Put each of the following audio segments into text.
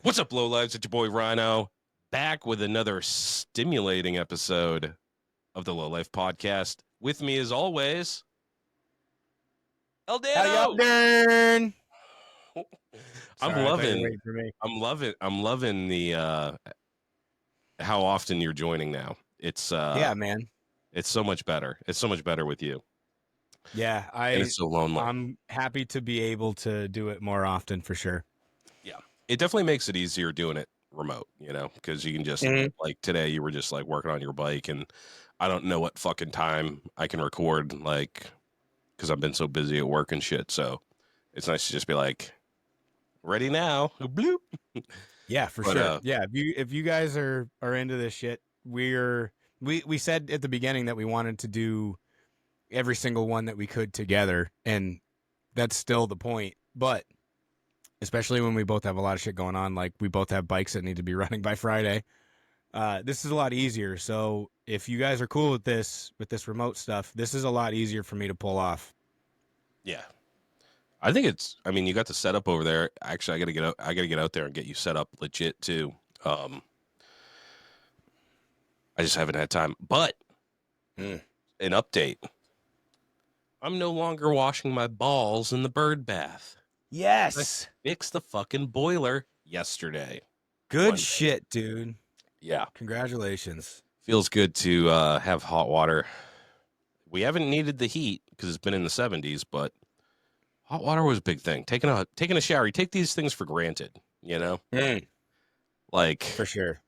What's up, Lowlives? It's your boy Rhino, back with another stimulating episode of the Lowlife podcast. With me, as always, How y'all Eldano. doing? I'm Sorry, I thought you were loving, waiting for me. I'm loving the how often you're joining now. It's Yeah, man. it's so much better. It's so much better with you, Yeah, and it's so lonely. I'm happy to be able to do it more often for sure. Yeah, it definitely makes it easier doing it remote, because you can just like today you were just like working on your bike, and I don't know what fucking time I can record, like, because I've been so busy at work and shit. So it's nice to just be like, ready now. Bloop. Yeah, for But sure. Yeah, if you guys are into this shit, we said at the beginning that we wanted to do every single one that we could together, and that's still the point. But especially when we both have a lot of shit going on, like we both have bikes that need to be running by Friday. This is a lot easier. So if you guys are cool with this remote stuff, this is a lot easier for me to pull off. yeah, I think I mean, you got the setup over there. Actually, I gotta get out there and get you set up legit too. I just haven't had time. But an update. I'm no longer washing my balls in the bird bath. Yes. I fixed the fucking boiler yesterday. Good Monday. shit, dude. Yeah. Congratulations. Feels good to have hot water. We haven't needed the heat because it's been in the 70s, but hot water was a big thing. Taking a shower, you take these things for granted, Like, For sure.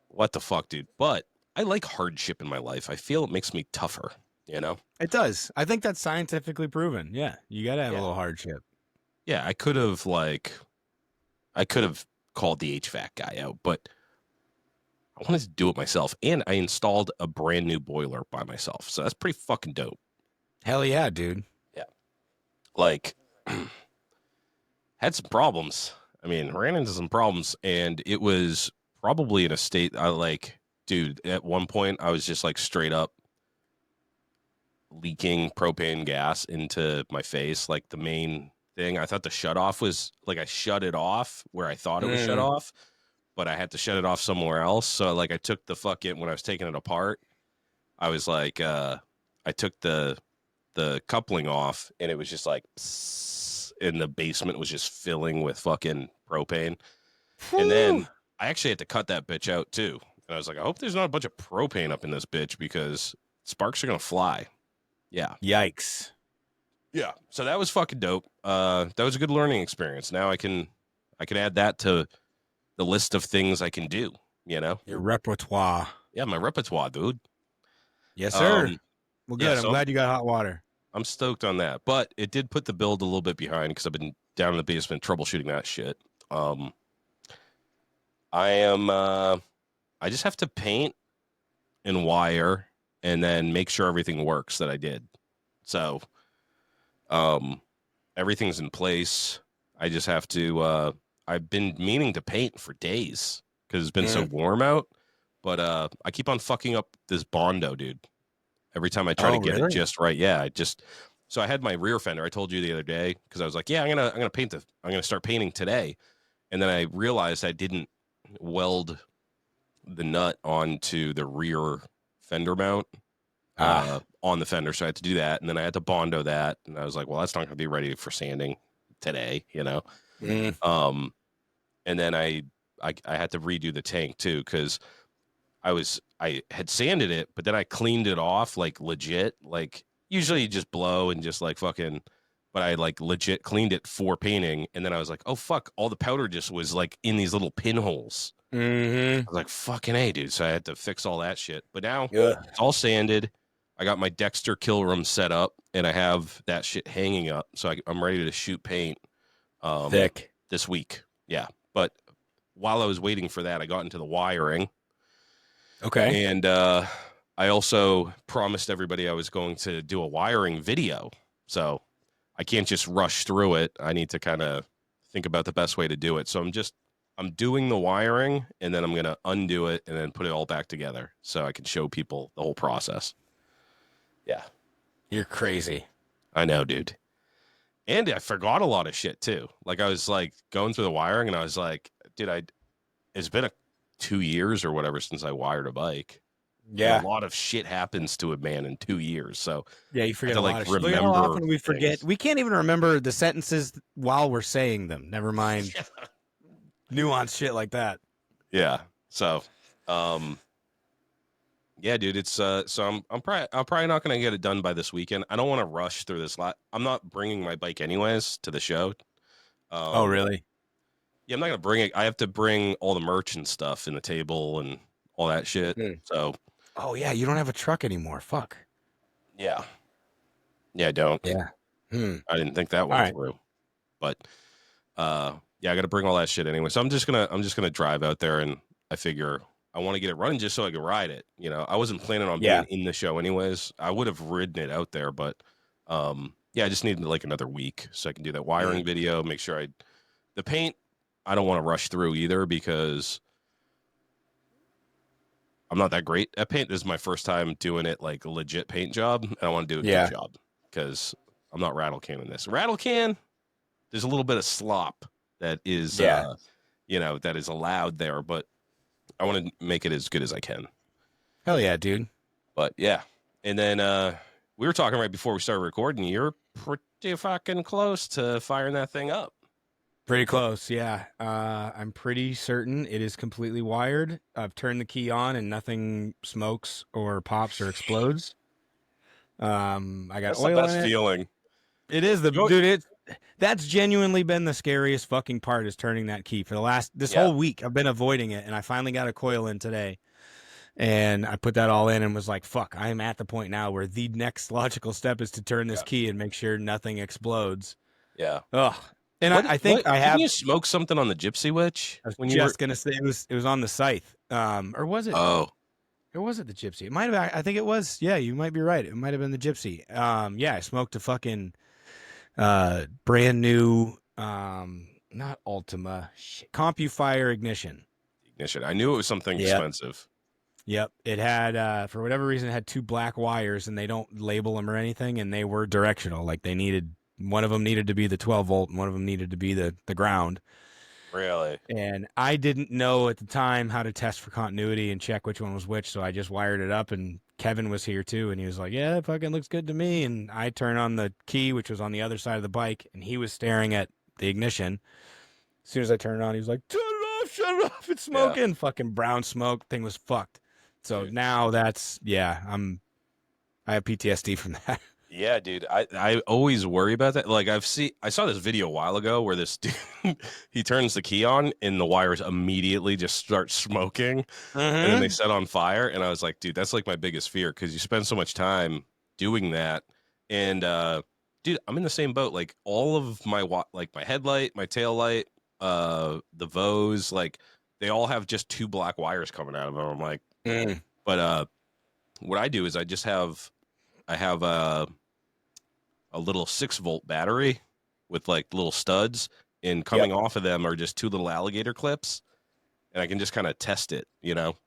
what the fuck, dude? But I like hardship in my life. I feel it makes me tougher, It does. I think that's scientifically proven. Yeah. You got to have a little hardship. Yeah, I could have called the HVAC guy out, but I wanted to do it myself, and I installed a brand new boiler by myself. So that's pretty fucking dope. Hell yeah, dude. Yeah. Like, had some problems. I mean, ran into some problems, and it was probably in a state dude, at one point I was just like straight up leaking propane gas into my face. Like, the main thing, I thought the shut off was like, I shut it off where I thought it was shut off, but I had to shut it off somewhere else. So like, I took the fucking, when I was taking it apart, I was like, I took the coupling off, and it was just like, and the basement was just filling with fucking propane. And then I actually had to cut that bitch out too. And I was like, I hope there's not a bunch of propane up in this bitch, because sparks are gonna fly. Yeah. Yikes. Yeah. So that was fucking dope. That was a good learning experience. Now I can add that to the list of things I can do, Your repertoire. Yeah, my repertoire, dude. Yes, sir. Well, good. Yeah, I'm glad you got hot water. I'm stoked on that. But it did put the build a little bit behind because I've been down in the basement troubleshooting that shit. I just have to paint and wire and then make sure everything works that I did. So everything's in place. I just have to I've been meaning to paint for days because it's been so warm out, but I keep on fucking up this Bondo, dude. Every time I try to get it just right. Yeah, so I had my rear fender. I told you the other day, because I was like, yeah, I'm gonna start painting today. And then I realized I didn't weld the nut onto the rear fender mount on the fender, so I had to do that. And then I had to Bondo that, and I was like, well, that's not gonna be ready for sanding today, And then I had to redo the tank too, because I had sanded it, but then I cleaned it off like legit. Like, usually you just blow and just like fucking, but I like legit cleaned it for painting. And then I was like, oh fuck, all the powder just was like in these little pinholes. I was like, fucking A, dude. So I had to fix all that shit. But now it's all sanded. I got my Dexter kill room set up, and I have that shit hanging up. So I'm ready to shoot paint Thick this week. Yeah. But while I was waiting for that, I got into the wiring. Okay. And I also promised everybody I was going to do a wiring video. So I can't just rush through it. I need to kind of think about the best way to do it. So I'm doing the wiring, and then I'm going to undo it and then put it all back together so I can show people the whole process. Yeah. You're crazy. I know, dude. And I forgot a lot of shit too. Like, I was like going through the wiring, and I was like, dude, it's been 2 years or whatever since I wired a bike. Yeah. And a lot of shit happens to a man in 2 years. So Yeah, you I forget have to a lot like of shit. Look at how remember often we forget. things. We can't even remember the sentences while we're saying them. Never mind nuanced shit like that. Yeah. So, yeah, dude, it's so I'm probably not gonna get it done by this weekend. I don't want to rush through this lot. I'm not bringing my bike anyways to the show. Oh, Um, really? yeah, I'm not gonna bring it. I have to bring all the merch and stuff in the table and all that shit. So Oh, yeah, you don't have a truck anymore. Fuck. yeah, yeah, I don't. Yeah. I didn't think that All one right. through. But yeah, I got to bring all that shit anyway. So I'm just gonna drive out there, and I figure I want to get it running just so I can ride it. I wasn't planning on Yeah. being in the show anyways. I would have ridden it out there, but yeah, I just needed like another week so I can do that wiring video. Make sure the paint. I don't want to rush through either because I'm not that great at paint. This is my first time doing it like a legit paint job, and I want to do a good job because I'm not rattle canning this. Rattle can, there's a little bit of slop that is, that is allowed there, but I want to make it as good as I can. Hell yeah, dude. But yeah, and then we were talking right before we started recording. You're pretty fucking close to firing that thing up. Pretty close, yeah. I'm pretty certain it is completely wired. I've turned the key on and nothing smokes or pops or explodes. I got That's oil the best in it. feeling. It is dude. That's genuinely been the scariest fucking part is turning that key for this whole week. I've been avoiding it, and I finally got a coil in today, and I put that all in and was like, "Fuck!" I am at the point now where the next logical step is to turn this key and make sure nothing explodes. Yeah. Ugh. And I think I have. Didn't you smoke something on the Gypsy Witch? I was just gonna say it was on the scythe, or was it? Oh, or was it the Gypsy? It might have. I think it was. Yeah, you might be right. It might have been the Gypsy. Yeah, I smoked a fucking brand new, not Ultima, CompuFire ignition. I knew it was something expensive. Yep, it had for whatever reason it had two black wires, and they don't label them or anything, and they were directional. Like they needed. One of them needed to be the 12 volt, and one of them needed to be the ground. Really? And I didn't know at the time how to test for continuity and check which one was which, so I just wired it up, and Kevin was here too, and he was like, yeah, it fucking looks good to me. And I turn on the key, which was on the other side of the bike, and he was staring at the ignition. As soon as I turned it on, he was like, turn it off, it's smoking. Yeah. Fucking brown smoke, thing was fucked. So now that's, I have PTSD from that. Yeah, dude. I always worry about that. Like I saw this video a while ago where this dude he turns the key on and the wires immediately just start smoking and then they set on fire. And I was like, dude, that's like my biggest fear because you spend so much time doing that. And dude, I'm in the same boat. Like all of my my headlight, my tail light, the Vos, like they all have just two black wires coming out of them. I'm like, but what I do is I have a little 6-volt battery with like little studs, and coming off of them are just two little alligator clips, and I can just kind of test it,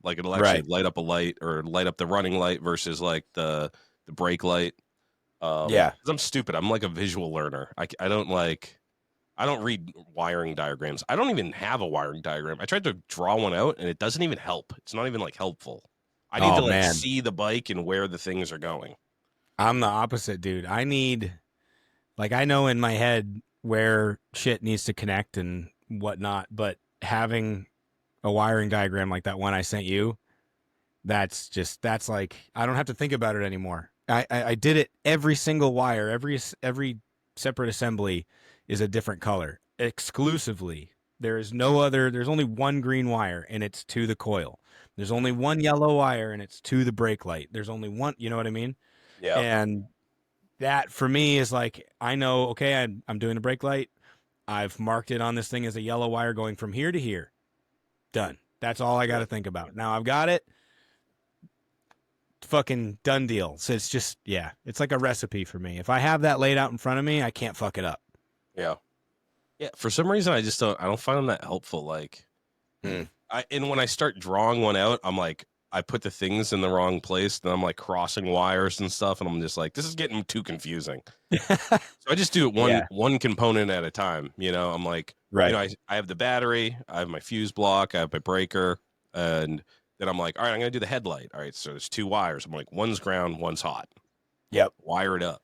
like it'll actually light up a light or light up the running light versus like the brake light. 'Cause I'm stupid. I'm like a visual learner. I don't read wiring diagrams. I don't even have a wiring diagram. I tried to draw one out and it doesn't even help. It's not even like helpful. I need to see the bike and where the things are going. I'm the opposite, dude. I know in my head where shit needs to connect and whatnot, but having a wiring diagram like that one I sent you, that's like, I don't have to think about it anymore. I did it every single wire, every separate assembly is a different color exclusively. There's only one green wire and it's to the coil. There's only one yellow wire and it's to the brake light. There's only one, you know what I mean? Yeah. And that for me is like, I know, okay, I'm doing a brake light. I've marked it on this thing as a yellow wire going from here to here. Done. That's all I got to think about. Now I've got it. Fucking done deal. So it's just, it's like a recipe for me. If I have that laid out in front of me, I can't fuck it up. Yeah. Yeah. For some reason, I don't find them that helpful. Like, and when I start drawing one out, I'm like, I put the things in the wrong place, and I'm like crossing wires and stuff, and I'm just like, this is getting too confusing. So I just do it Yeah. one component at a time. I'm like, Right. I have the battery, I have my fuse block, I have my breaker, and then I'm like, all right, I'm gonna do the headlight. All right, so there's 2 wires. I'm like, one's ground, one's hot. Yep. Wire it up,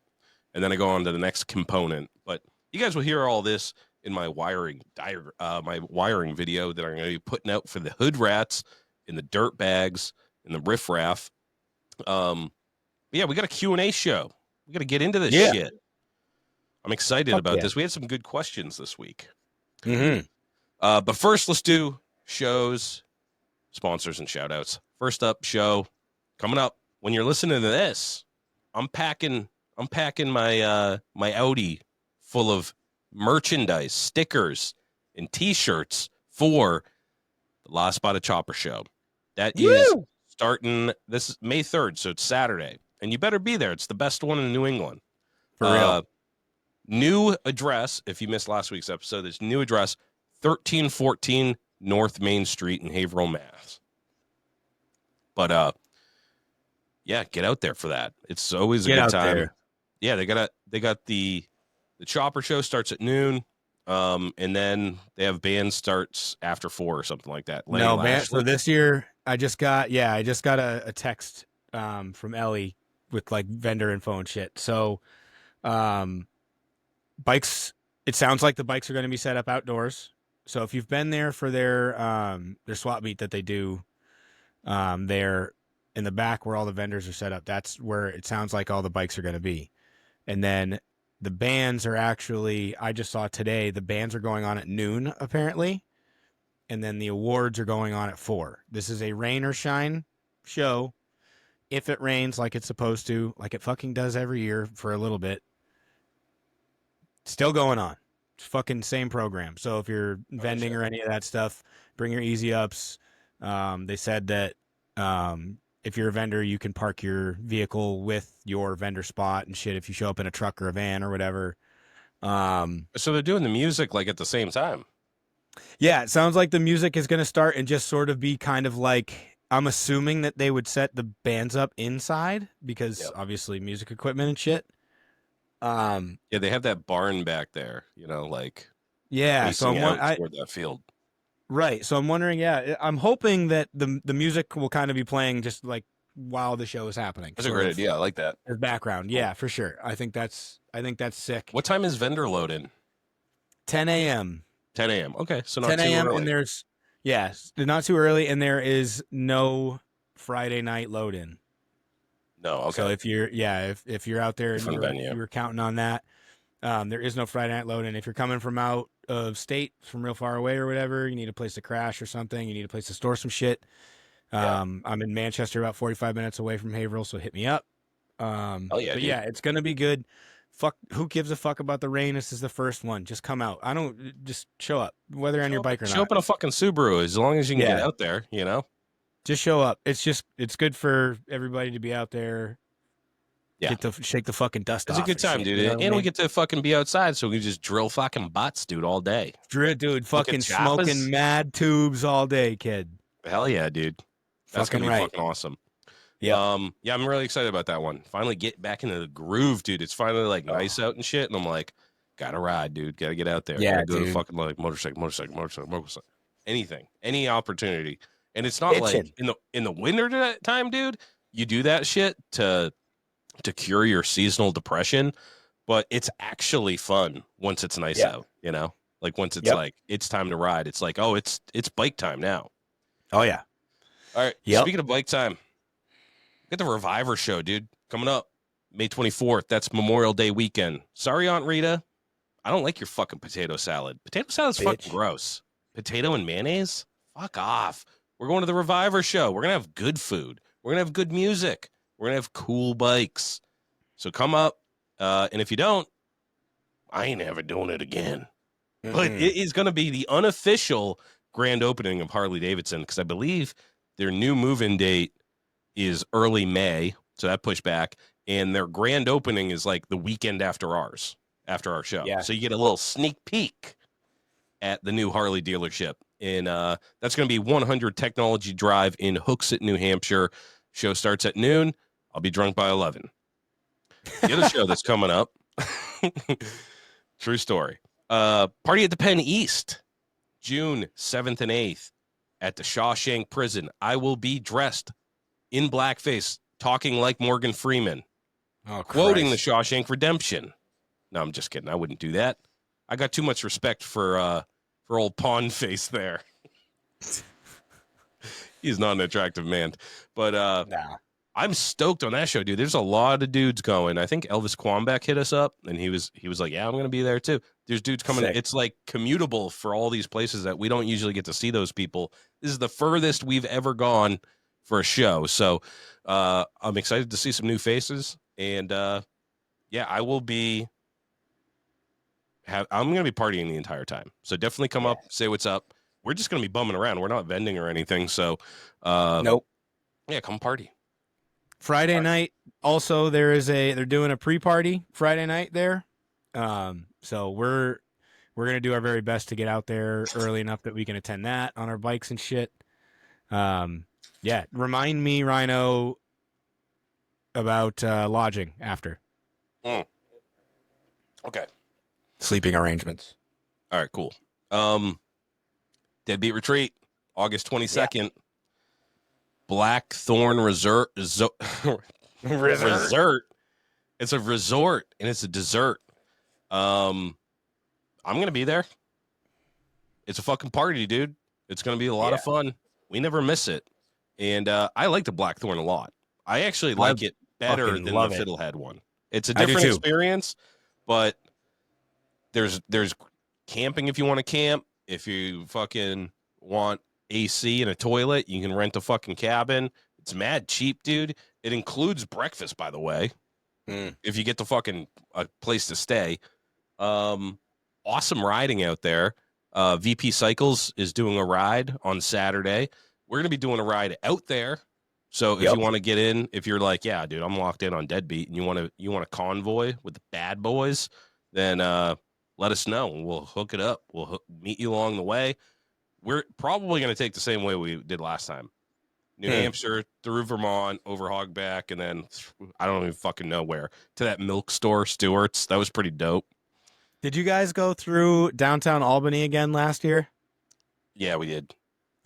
and then I go on to the next component. But you guys will hear all this in my wiring video that I'm going to be putting out for the hood rats, in the dirt bags, in the riffraff. Yeah, we got a Q&A show. We got to get into this shit. I'm excited about this. We had some good questions this week. Mm-hmm. But first, let's do shows, sponsors, and shout outs. First up, show coming up. When you're listening to this, I'm packing my my Audi full of merchandise, stickers, and T-shirts for the Last Spotted Chopper show. That is starting this May 3rd, so it's Saturday, and you better be there. It's the best one in New England. For real. New address. If you missed last week's episode, there's new address: 1314 North Main Street in Haverhill, Mass. But yeah, get out there for that. It's always a good time. There. Yeah, they got the Chopper show starts at noon, and then they have band starts after 4 or something like that. No, band. So this year, I just got a text from Ellie with like vendor info and shit. So, bikes. It sounds like the bikes are going to be set up outdoors. So if you've been there for their swap meet that they do, there in the back where all the vendors are set up, that's where it sounds like all the bikes are going to be. And then the bands are actually, I just saw today, the bands are going on at noon apparently. And then the awards are going on at 4. This is a rain or shine show. If it rains like it's supposed to, like it fucking does every year for a little bit, still going on. It's fucking same program. So if you're vending or any of that stuff, bring your easy ups. They said that if you're a vendor, you can park your vehicle with your vendor spot and shit if you show up in a truck or a van or whatever. So they're doing the music like at the same time. Yeah, it sounds like the music is going to start and just sort of be kind of like, I'm assuming that they would set the bands up inside because obviously music equipment and shit. Yeah, they have that barn back there, like so toward that field. Right. So I'm wondering, I'm hoping that the music will kind of be playing just like while the show is happening. That's a great idea. I like that. As background. Yeah, for sure. I think that's sick. What time is vendor load in? 10 a.m. 10 a.m. Okay, so not 10 a.m. too early. And there's not too early, and there is no Friday night load in. No, okay. So if you're out there and you're counting on that, there is no Friday night load in. If you're coming from out of state, from real far away or whatever, you need a place to crash or something. You need a place to store some shit. I'm in Manchester, about 45 minutes away from Haverhill, so hit me up. It's gonna be good. Fuck, who gives a fuck about the rain? This is the first one. Just come out. Just show up, whether on your bike or not. Show up in a fucking Subaru, as long as you can get out there, Just show up. It's good for everybody to be out there. Yeah. Get to shake the fucking dust off. It's a good time, dude. And we get to fucking be outside, so we can just drill fucking butts, dude, all day. Dude, fucking smoking mad tubes all day, kid. Hell yeah, dude. That's going to be fucking awesome. Yeah. I'm really excited about that one. Finally get back into the groove, dude. It's finally like nice out and shit. And I'm like, gotta ride, dude. Gotta get out there. Yeah, do the fucking like motorcycle. Anything. Any opportunity. And it's not like in the winter time, dude, you do that shit to cure your seasonal depression, but it's actually fun once it's nice out, Like once it's like it's time to ride. It's like, oh, it's bike time now. Oh yeah. All right. Speaking of bike time, get the Reviver show, dude. Coming up May 24th. That's Memorial Day weekend. Sorry, Aunt Rita. I don't like your fucking potato salad. Potato salad's fucking gross. Potato and mayonnaise? Fuck off. We're going to the Reviver show. We're going to have good food. We're going to have good music. We're going to have cool bikes. So come up. And if you don't, I ain't ever doing it again. Mm-hmm. But it is going to be the unofficial grand opening of Harley Davidson because I believe their new move-in date is early May, so that pushed back, and their grand opening is like the weekend after our show. Yeah. So you get a little sneak peek at the new Harley dealership. And that's going to be 100 Technology Drive in Hooksett, New Hampshire. Show starts at noon. I'll be drunk by 11. The other show that's coming up, true story, Party at the Penn East, June 7th and 8th at the Shawshank Prison. I will be dressed in blackface, talking like Morgan Freeman, quoting the Shawshank Redemption. No, I'm just kidding. I wouldn't do that. I got too much respect for old Pawn Face there. He's not an attractive man. But Nah. I'm stoked on that show, dude. There's a lot of dudes going. I think Elvis Quambeck hit us up, and he was like, yeah, I'm going to be there too. There's dudes coming. Sick. It's like commutable for all these places that we don't usually get to see those people. This is the furthest we've ever gone for a show. So I'm excited to see some new faces. And yeah, I will be... I'm going to be partying the entire time. So definitely come up, say what's up. We're just going to be bumming around. We're not vending or anything. So nope. Yeah, come party. Friday night, also they're doing a pre-party Friday night there. So we're gonna do our very best to get out there early enough that we can attend that on our bikes and shit. Yeah, remind me, Rhino, about lodging after. Okay. Sleeping arrangements. All right, cool. Deadbeat Retreat, August 22nd. Yeah. Blackthorn Resort. Resort. It's a resort and it's a dessert. I'm gonna be there. It's a fucking party, dude. It's gonna be a lot of fun. We never miss it. And I like the Blackthorn a lot. I actually like it better than the Fiddlehead one. It's a different experience, but there's camping if you want to camp. If you fucking want AC and a toilet, you can rent a fucking cabin. It's mad cheap, dude. It includes breakfast, by the way. If you get the fucking place to stay. Awesome riding out there. VP Cycles is doing a ride on Saturday. We're going to be doing a ride out there. So if you want to get in, if you're like, yeah, dude, I'm locked in on Deadbeat, and you want to convoy with the bad boys, then let us know. We'll hook it up. We'll meet you along the way. We're probably going to take the same way we did last time. New Hampshire, through Vermont, over Hogback, and then I don't even fucking know where. To that milk store, Stewart's. That was pretty dope. Did you guys go through downtown Albany again last year? Yeah, we did.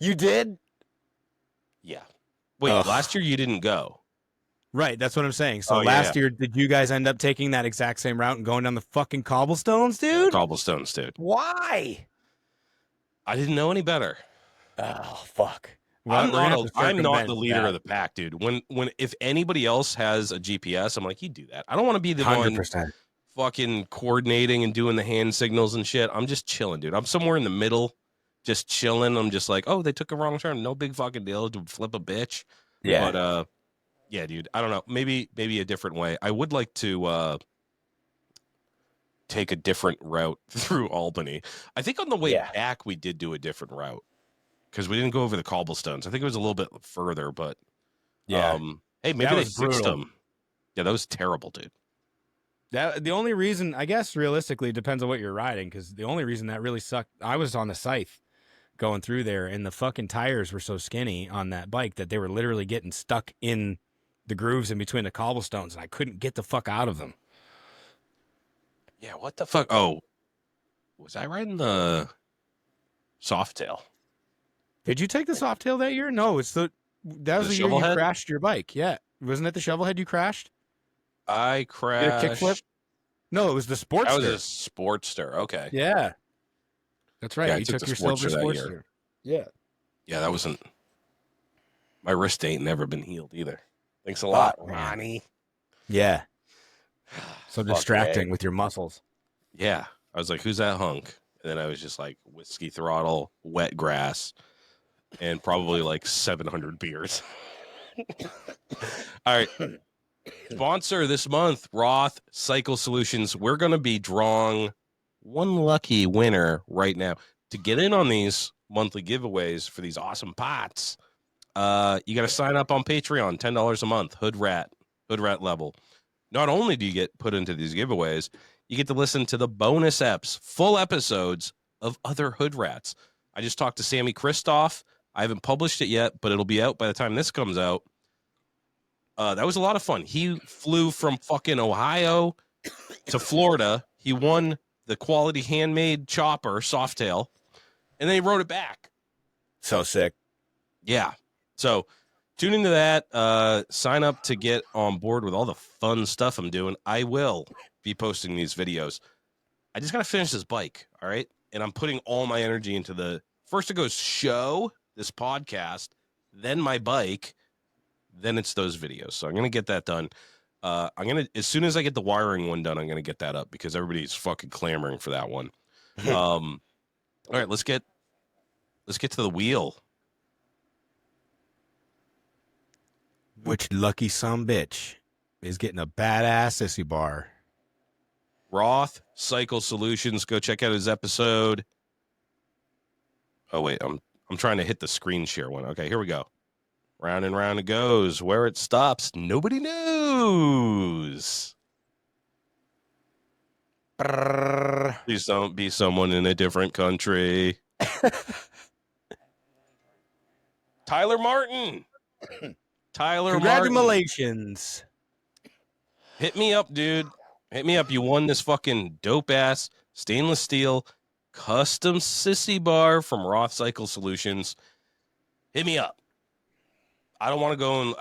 You did? Yeah. Wait, last year you didn't go. Right, that's what I'm saying. So last year, did you guys end up taking that exact same route and going down the fucking cobblestones, dude? Cobblestones, dude. Why? I didn't know any better. Oh, fuck. Well, I'm not the leader of the pack, dude. When if anybody else has a GPS, I'm like, you do that. I don't want to be the 100%. One fucking coordinating and doing the hand signals and shit. I'm just chilling, dude. I'm somewhere in the middle, just chilling. I'm just like, oh, they took a wrong turn. No big fucking deal to flip a bitch. Yeah. But yeah, dude. I don't know. Maybe a different way. I would like to take a different route through Albany. I think on the way back we did do a different route because we didn't go over the cobblestones. I think it was a little bit further, but hey, maybe they fixed them. Yeah, that was terrible, dude. The only reason, I guess, realistically, depends on what you're riding, because the only reason that really sucked, I was on the scythe going through there, and the fucking tires were so skinny on that bike that they were literally getting stuck in the grooves in between the cobblestones, and I couldn't get the fuck out of them. Yeah, what the fuck? Oh, was I riding the Softail? Did you take the Softail that year? No, that was the year you crashed your bike. Yeah. Wasn't it the Shovelhead you crashed? I crashed. Did a kickflip? No, it was the Sportster. That was a Sportster. Okay. Yeah. That's right. Yeah, you took your silver Sportster. Yeah. Yeah, that wasn't... My wrist ain't never been healed either. Thanks a lot, Ronnie. Yeah. So distracting with your muscles. Yeah. I was like, who's that hunk? And then I was just like, whiskey throttle, wet grass, and probably like 700 beers. All right. Sponsor this month, Roth Cycle Solutions. We're going to be drawing one lucky winner right now. To get in on these monthly giveaways for these awesome pots, you got to sign up on Patreon, $10 a month, Hood Rat level. Not only do you get put into these giveaways, you get to listen to the bonus eps, full episodes of other Hood Rats. I just talked to Sammy Kristoff. I haven't published it yet, but it'll be out by the time this comes out. That was a lot of fun. He flew from fucking Ohio to Florida. He won the quality handmade chopper, Softail, and then he wrote it back. So sick. Yeah. So tune into that. Sign up to get on board with all the fun stuff I'm doing. I will be posting these videos. I just got to finish this bike. All right. And I'm putting all my energy into first it goes show, this podcast, then my bike, then it's those videos. So I'm going to get that done. As soon as I get the wiring one done, I'm going to get that up because everybody's fucking clamoring for that one. All right, let's get to the wheel. Which lucky sumbitch is getting a badass sissy bar? Roth Cycle Solutions. Go check out his episode. Oh wait, I'm trying to hit the screen share one. Okay, here we go. Round and round it goes. Where it stops, nobody knows. Please don't be someone in a different country. Tyler Martin. Congratulations. Hit me up, dude. Hit me up. You won this fucking dope-ass stainless steel custom sissy bar from Roth Cycle Solutions. Hit me up. I don't want to go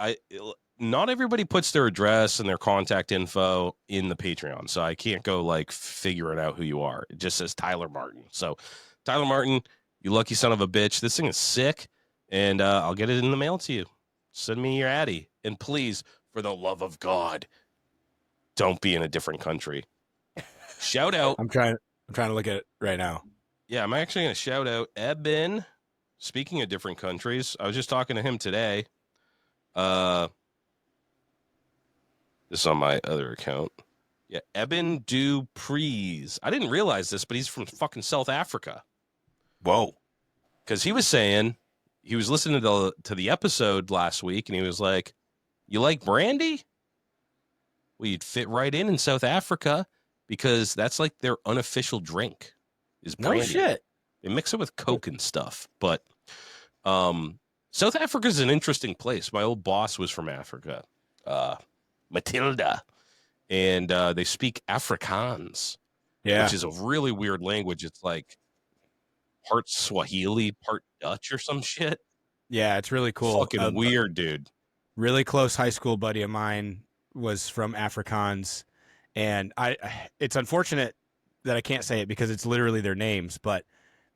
not everybody puts their address and their contact info in the Patreon, so I can't go like figuring out who you are. It just says Tyler Martin. So Tyler Martin, you lucky son of a bitch. This thing is sick, and I'll get it in the mail to you. Send me your Addy, and please, for the love of God, don't be in a different country. Shout out. I'm trying to look at it right now. Yeah, I'm actually going to shout out Eben. Speaking of different countries, I was just talking to him today. This is on my other account. Yeah, Eben Dupreez. I didn't realize this, but he's from fucking South Africa. Whoa. Because he was saying, he was listening to the episode last week, and he was like, you like brandy? Well, you'd fit right in South Africa because that's like their unofficial drink is brandy. No shit. They mix it with Coke and stuff. But South Africa is an interesting place. My old boss was from Africa, Matilda, and they speak Afrikaans, which is a really weird language. It's like part Swahili, part Dutch or some shit. Yeah, it's really cool. Fucking weird, dude. Really close high school buddy of mine was from Afrikaans, and it's unfortunate that I can't say it because it's literally their names, but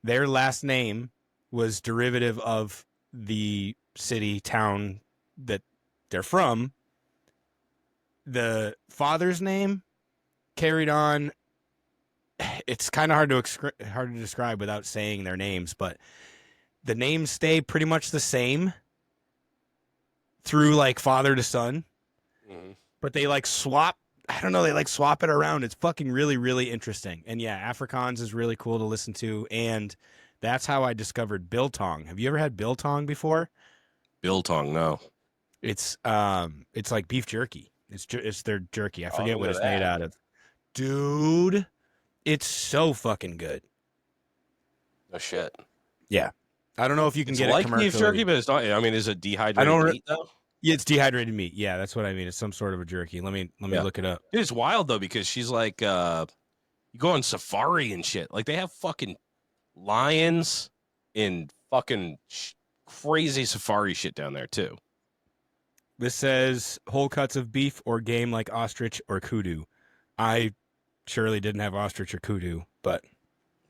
their last name was derivative of the city, town that they're from. The father's name carried on. It's kind of hard to describe without saying their names, but the names stay pretty much the same through like father to son. Mm-hmm. But they like swap. I don't know. They like swap it around. It's fucking really, really interesting. And yeah, Afrikaans is really cool to listen to. And that's how I discovered biltong. Have you ever had biltong before? Biltong, no. It's like beef jerky. It's their jerky. I forget what it's made out of. Dude, it's so fucking good. Oh shit. Yeah. I don't know if you can get like it commercially. Beef jerky, but it's not. I mean, is it dehydrated meat though? Yeah, it's dehydrated meat. Yeah, that's what I mean. It's some sort of a jerky. Let me look it up. It's wild though because she's like, you go on safari and shit. Like they have fucking lions and fucking crazy safari shit down there too. This says whole cuts of beef or game like ostrich or kudu. I surely didn't have ostrich or kudu, but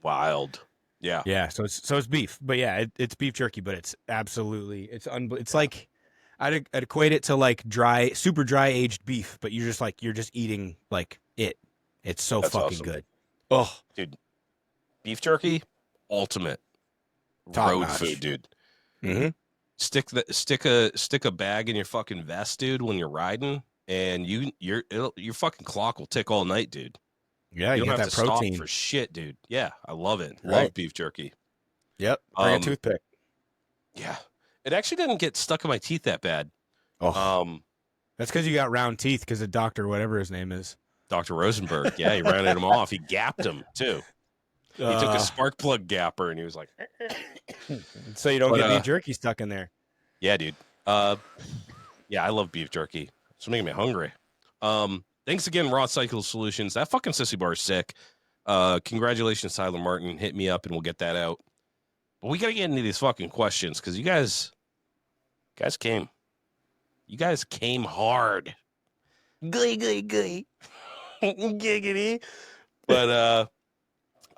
wild. Yeah. Yeah. So it's beef, but yeah, it's beef jerky, but it's absolutely it's like I'd equate it to like super dry aged beef, but you're just eating like it. It's so That's fucking awesome. Good. Oh, dude, beef jerky, ultimate top road notch. Food, dude. Mm-hmm. Stick a bag in your fucking vest, dude, when you're riding, and your fucking clock will tick all night, dude. Yeah, you don't get have that to protein stop for shit, dude. Yeah, I love it. Right. Love beef jerky. Yep. Bring a toothpick. Yeah, it actually didn't get stuck in my teeth that bad. Oh, that's because you got round teeth because of Dr. whatever his name is. Dr. Rosenberg. Yeah, he rounded him off. He gapped him too. He took a spark plug gapper and he was like, so you don't but, get beef jerky stuck in there. yeah, dude. Yeah, I love beef jerky. It's making me hungry. Thanks again, Raw Cycle Solutions. That fucking sissy bar is sick. Congratulations, Tyler Martin. Hit me up and we'll get that out. But we gotta get into these fucking questions because you guys came. You guys came hard. Giggity. But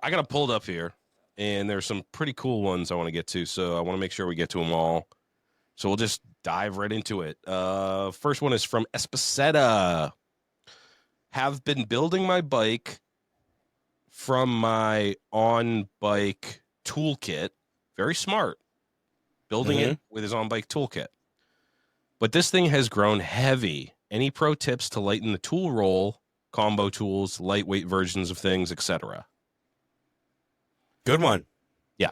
I got it pulled up here, and there's some pretty cool ones I want to get to, so I want to make sure we get to them all. So we'll just dive right into it. First one is from Espaceta. Have been building my bike from my on-bike toolkit. Very smart. Building it with his on-bike toolkit. But this thing has grown heavy. Any pro tips to lighten the tool roll, combo tools, lightweight versions of things, etc.? Good one. Yeah.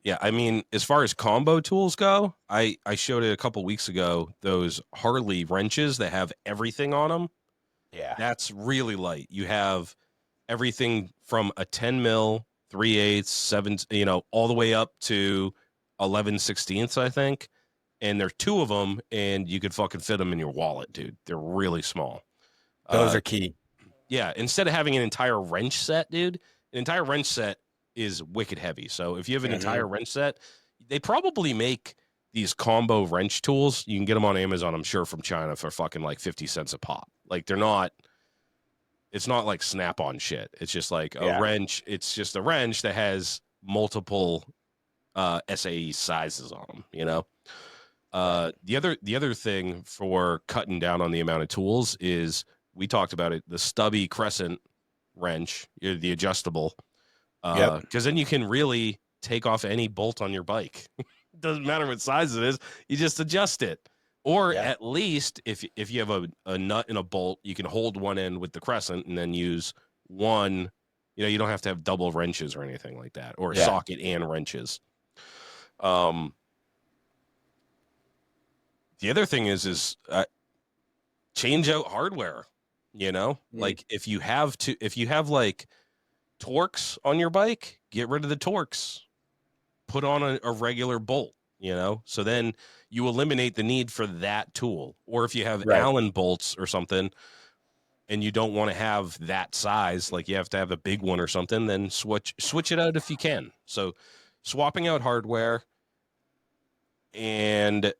Yeah, I mean, as far as combo tools go, I showed it a couple weeks ago, those Harley wrenches that have everything on them. Yeah. That's really light. You have everything from a 10 mil, 3/8, 7, all the way up to 11/16, I think. And there are two of them, and you could fucking fit them in your wallet, dude. They're really small. Those are key. Yeah, instead of having an entire wrench set, dude, an entire wrench set is wicked heavy. So if you have an entire wrench set, they probably make these combo wrench tools. You can get them on Amazon, I'm sure, from China for fucking like 50 cents a pop. Like it's not like Snap-on shit. It's just like a wrench. It's just a wrench that has multiple SAE sizes on them, you know? The other thing for cutting down on the amount of tools is, we talked about it, the stubby crescent wrench, the adjustable. Because then you can really take off any bolt on your bike. Doesn't matter what size it is, you just adjust it. Or at least if you have a nut and a bolt, you can hold one end with the crescent and then use one. You don't have to have double wrenches or anything like that, or socket and wrenches. The other thing is change out hardware. Like if you have like Torx on your bike, get rid of the Torx, put on a regular bolt, so then you eliminate the need for that tool. Or if you have Allen bolts or something and you don't want to have that size, like you have to have a big one or something, then switch it out if you can. So swapping out hardware. And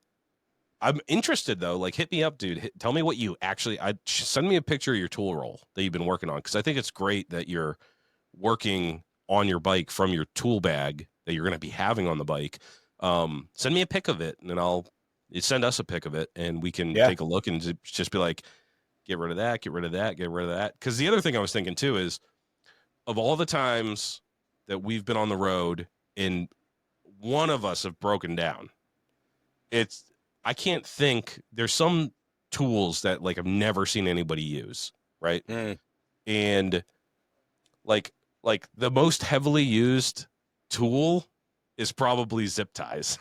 I'm interested though, like, hit me up, dude. Tell me what you actually, send me a picture of your tool roll that you've been working on. Cause I think it's great that you're working on your bike from your tool bag that you're going to be having on the bike. Send me a pic of it, and then send us a pic of it, and we can take a look and just be like, get rid of that, get rid of that, get rid of that. Because the other thing I was thinking too is, of all the times that we've been on the road and one of us have broken down, I can't think, there's some tools that like I've never seen anybody use, right? And like the most heavily used tool is probably zip ties.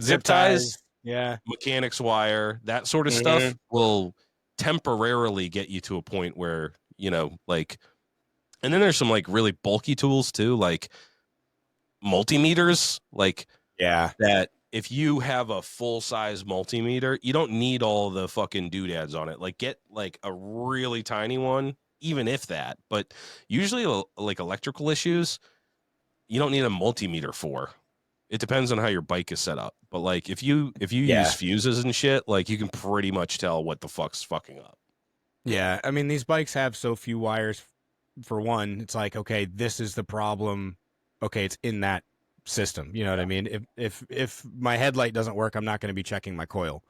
Zip ties, mechanics wire, that sort of stuff will temporarily get you to a point where, like, and then there's some like really bulky tools too, like multimeters, like that. If you have a full size multimeter, you don't need all the fucking doodads on it. Like, get like a really tiny one, even if that. But usually, like electrical issues, you don't need a multimeter for. It depends on how your bike is set up. But like, if you use fuses and shit, like, you can pretty much tell what the fuck's fucking up. Yeah, I mean, these bikes have so few wires. For one, it's like, okay, this is the problem. Okay, it's in that system. You know what I mean? If my headlight doesn't work, I'm not going to be checking my coil.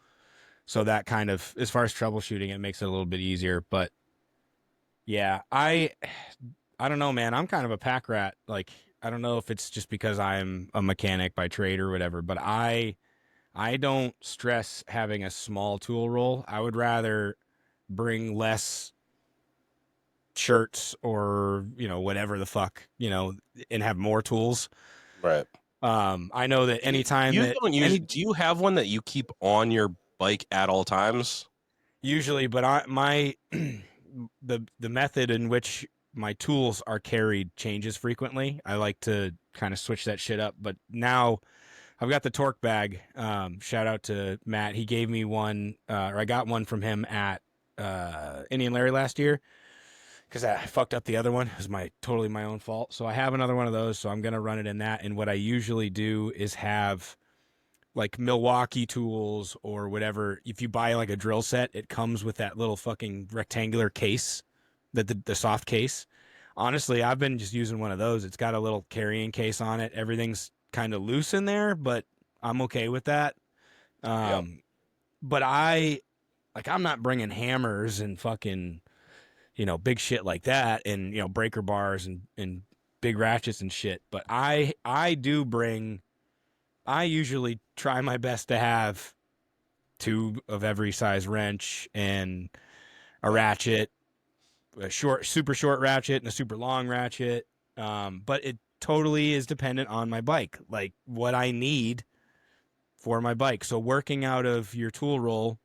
So that kind of, as far as troubleshooting, it makes it a little bit easier. But yeah, I don't know, man. I'm kind of a pack rat. Like, I don't know if it's just because I'm a mechanic by trade or whatever, but I don't stress having a small tool roll. I would rather bring less shirts or, whatever the fuck, and have more tools. Right. I know that anytime do you have one that you keep on your bike at all times? Usually, but the method in which my tools are carried changes frequently. I like to kind of switch that shit up. But now I've got the torque bag. Shout out to Matt. He gave me one, or I got one from him at Indian Larry last year because I fucked up the other one. It was totally my own fault. So I have another one of those. So I'm gonna run it in that. And what I usually do is have like Milwaukee tools or whatever. If you buy like a drill set, it comes with that little fucking rectangular case, the soft case. Honestly, I've been just using one of those. It's got a little carrying case on it. Everything's kind of loose in there, but I'm okay with that. But I'm not bringing hammers and fucking, big shit like that, and breaker bars and big ratchets and shit. But I usually try my best to have two of every size wrench and a ratchet, a super short ratchet and a super long ratchet. But it totally is dependent on my bike, like what I need for my bike. So working out of your tool roll,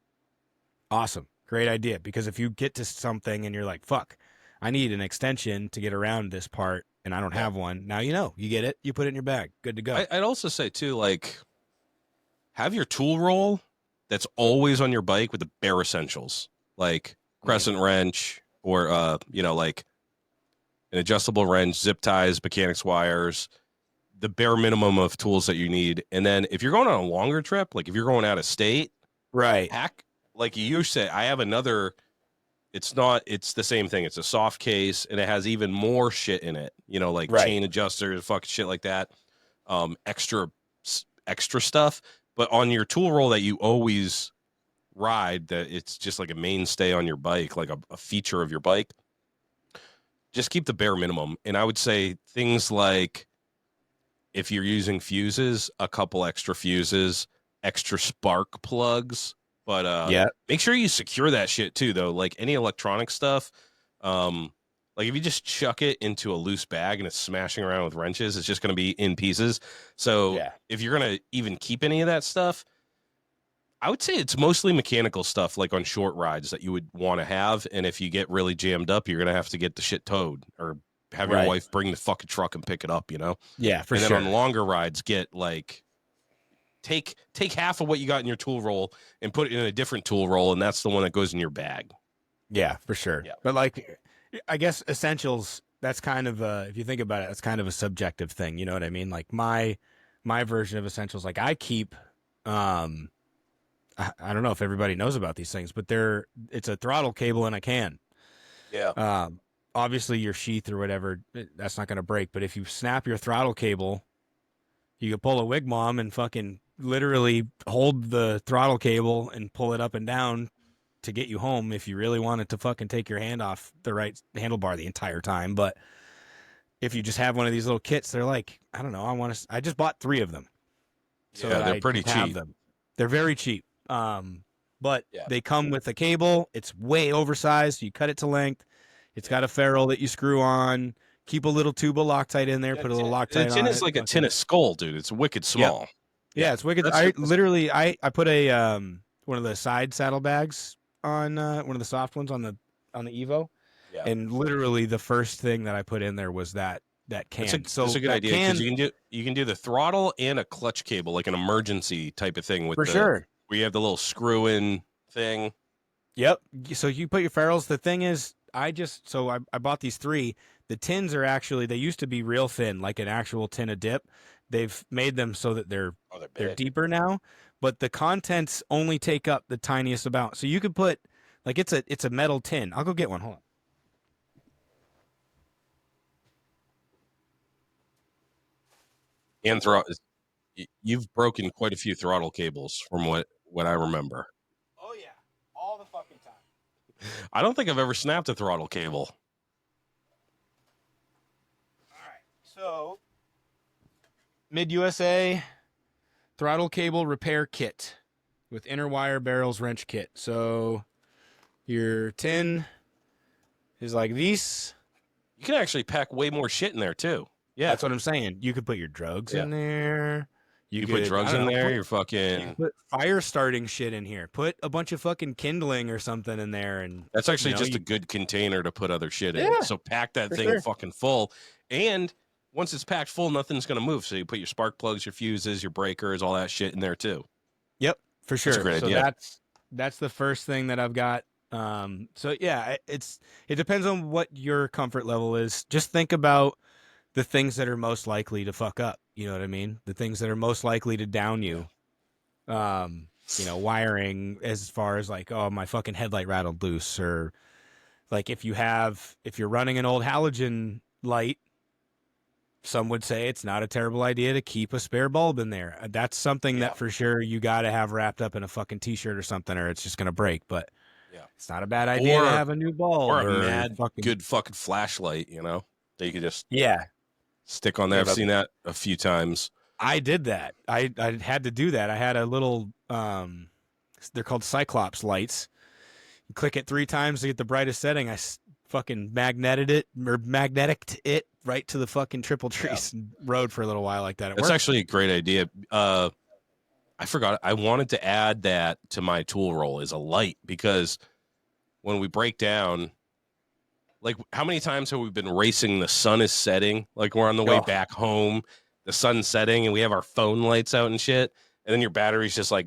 awesome. Great idea. Because if you get to something and you're like, fuck, I need an extension to get around this part and I don't have one. Now, you get it, you put it in your bag. Good to go. I'd also say too, like, have your tool roll that's always on your bike with the bare essentials, like crescent wrench or, like an adjustable wrench, zip ties, mechanics wires, the bare minimum of tools that you need. And then if you're going on a longer trip, like if you're going out of state, right, like you said, I have another. It's the same thing. It's a soft case and it has even more shit in it, like chain adjusters, fucking shit like that. Extra stuff. But on your tool roll that you always ride, that it's just like a mainstay on your bike, like a feature of your bike, just keep the bare minimum. And I would say things like, if you're using fuses, a couple extra fuses, extra spark plugs. But make sure you secure that shit too, though. Like any electronic stuff, like if you just chuck it into a loose bag and it's smashing around with wrenches, it's just going to be in pieces. So if you're going to even keep any of that stuff, I would say it's mostly mechanical stuff, like on short rides that you would want to have. And if you get really jammed up, you're going to have to get the shit towed or have your wife bring the fucking truck and pick it up, Yeah, for sure. And then on longer rides, get like, take half of what you got in your tool roll and put it in a different tool roll, and that's the one that goes in your bag. Yeah, for sure. Yeah. But like, I guess essentials, that's kind of if you think about it, that's kind of a subjective thing. You know what I mean? Like my version of essentials, like I keep, I don't know if everybody knows about these things, but it's a throttle cable and a can. Yeah. Obviously your sheath or whatever, that's not going to break. But if you snap your throttle cable, you could pull a wigwam and fucking literally hold the throttle cable and pull it up and down to get you home if you really wanted to fucking take your hand off the right handlebar the entire time. But if you just have one of these little kits, they're like, I don't know, I just bought 3 of them. So they're pretty cheap. They're very cheap. But they come with a cable. It's way oversized. You cut it to length. It's got a ferrule that you screw on. Keep a little tube of Loctite in there. Put a little Loctite on it. The tin is like a tin of Skull, dude. It's wicked small. Yeah, it's wicked. I put a one of the side saddlebags on one of the soft ones on the Evo, and literally the first thing that I put in there was that can. That's a good idea because you can do the throttle and a clutch cable, like an emergency type of thing with where you have the little screw in thing. Yep. So you put your ferrules. The thing is, I bought these 3. The tins are actually, they used to be real thin, like an actual tin of dip. They've made them so that they're deeper now, but the contents only take up the tiniest amount. So you could put, like, it's a metal tin. I'll go get one. Hold on. And you've broken quite a few throttle cables from what I remember. Oh yeah, all the fucking time. I don't think I've ever snapped a throttle cable. So, Mid-USA throttle cable repair kit with inner wire barrels wrench kit. So, your tin is like this. You can actually pack way more shit in there, too. Yeah. That's what I'm saying. You could put your drugs in there. You put I drugs don't in know, there, you're fucking. put fire starting shit in here. Put a bunch of fucking kindling or something in there, and That's actually just you, a good container to put other shit in. yeah, So pack that for thing sure. fucking full. And once it's packed full, nothing's going to move. So you put your spark plugs, your fuses, your breakers, all that shit in there too. Yep, for That's a sure. great So idea. that's the first thing that I've got. So yeah, it depends on what your comfort level is. Just think about the things that are most likely to fuck up. You know what I mean? The things that are most likely to down you. Wiring as far as like, oh, my fucking headlight rattled loose, or like if you're running an old halogen light, some would say it's not a terrible idea to keep a spare bulb in there. That's something Yeah. that for sure you got to have wrapped up in a fucking t-shirt or something, or it's just going to break. But Yeah. it's not a bad idea to have a new bulb Or a or mad fucking good fucking flashlight, that you could just yeah. stick on there. I've seen that a few times. I did that. I had to do that. I had a little they're called Cyclops lights. You click it 3 times to get the brightest setting. Fucking magnetic it right to the fucking triple trees and rode for a little while like that. It's actually a great idea. I forgot. I wanted to add that to my tool roll as a light, because when we break down, like, how many times have we been racing? The sun is setting. Like, we're on the way back home, the sun's setting, and we have our phone lights out and shit. And then your battery's just like,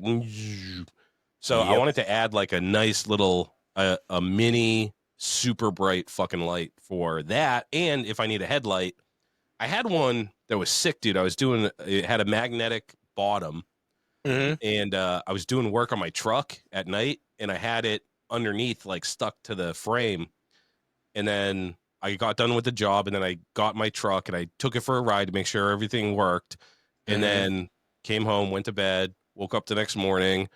so I wanted to add like a nice little, a mini super bright fucking light for that. And if I need a headlight, I had one that was sick, dude. It had a magnetic bottom. Mm-hmm. And I was doing work on my truck at night, and I had it underneath, like stuck to the frame. And then I got done with the job, and then I got my truck and I took it for a ride to make sure everything worked. And then came home, went to bed, woke up the next morning.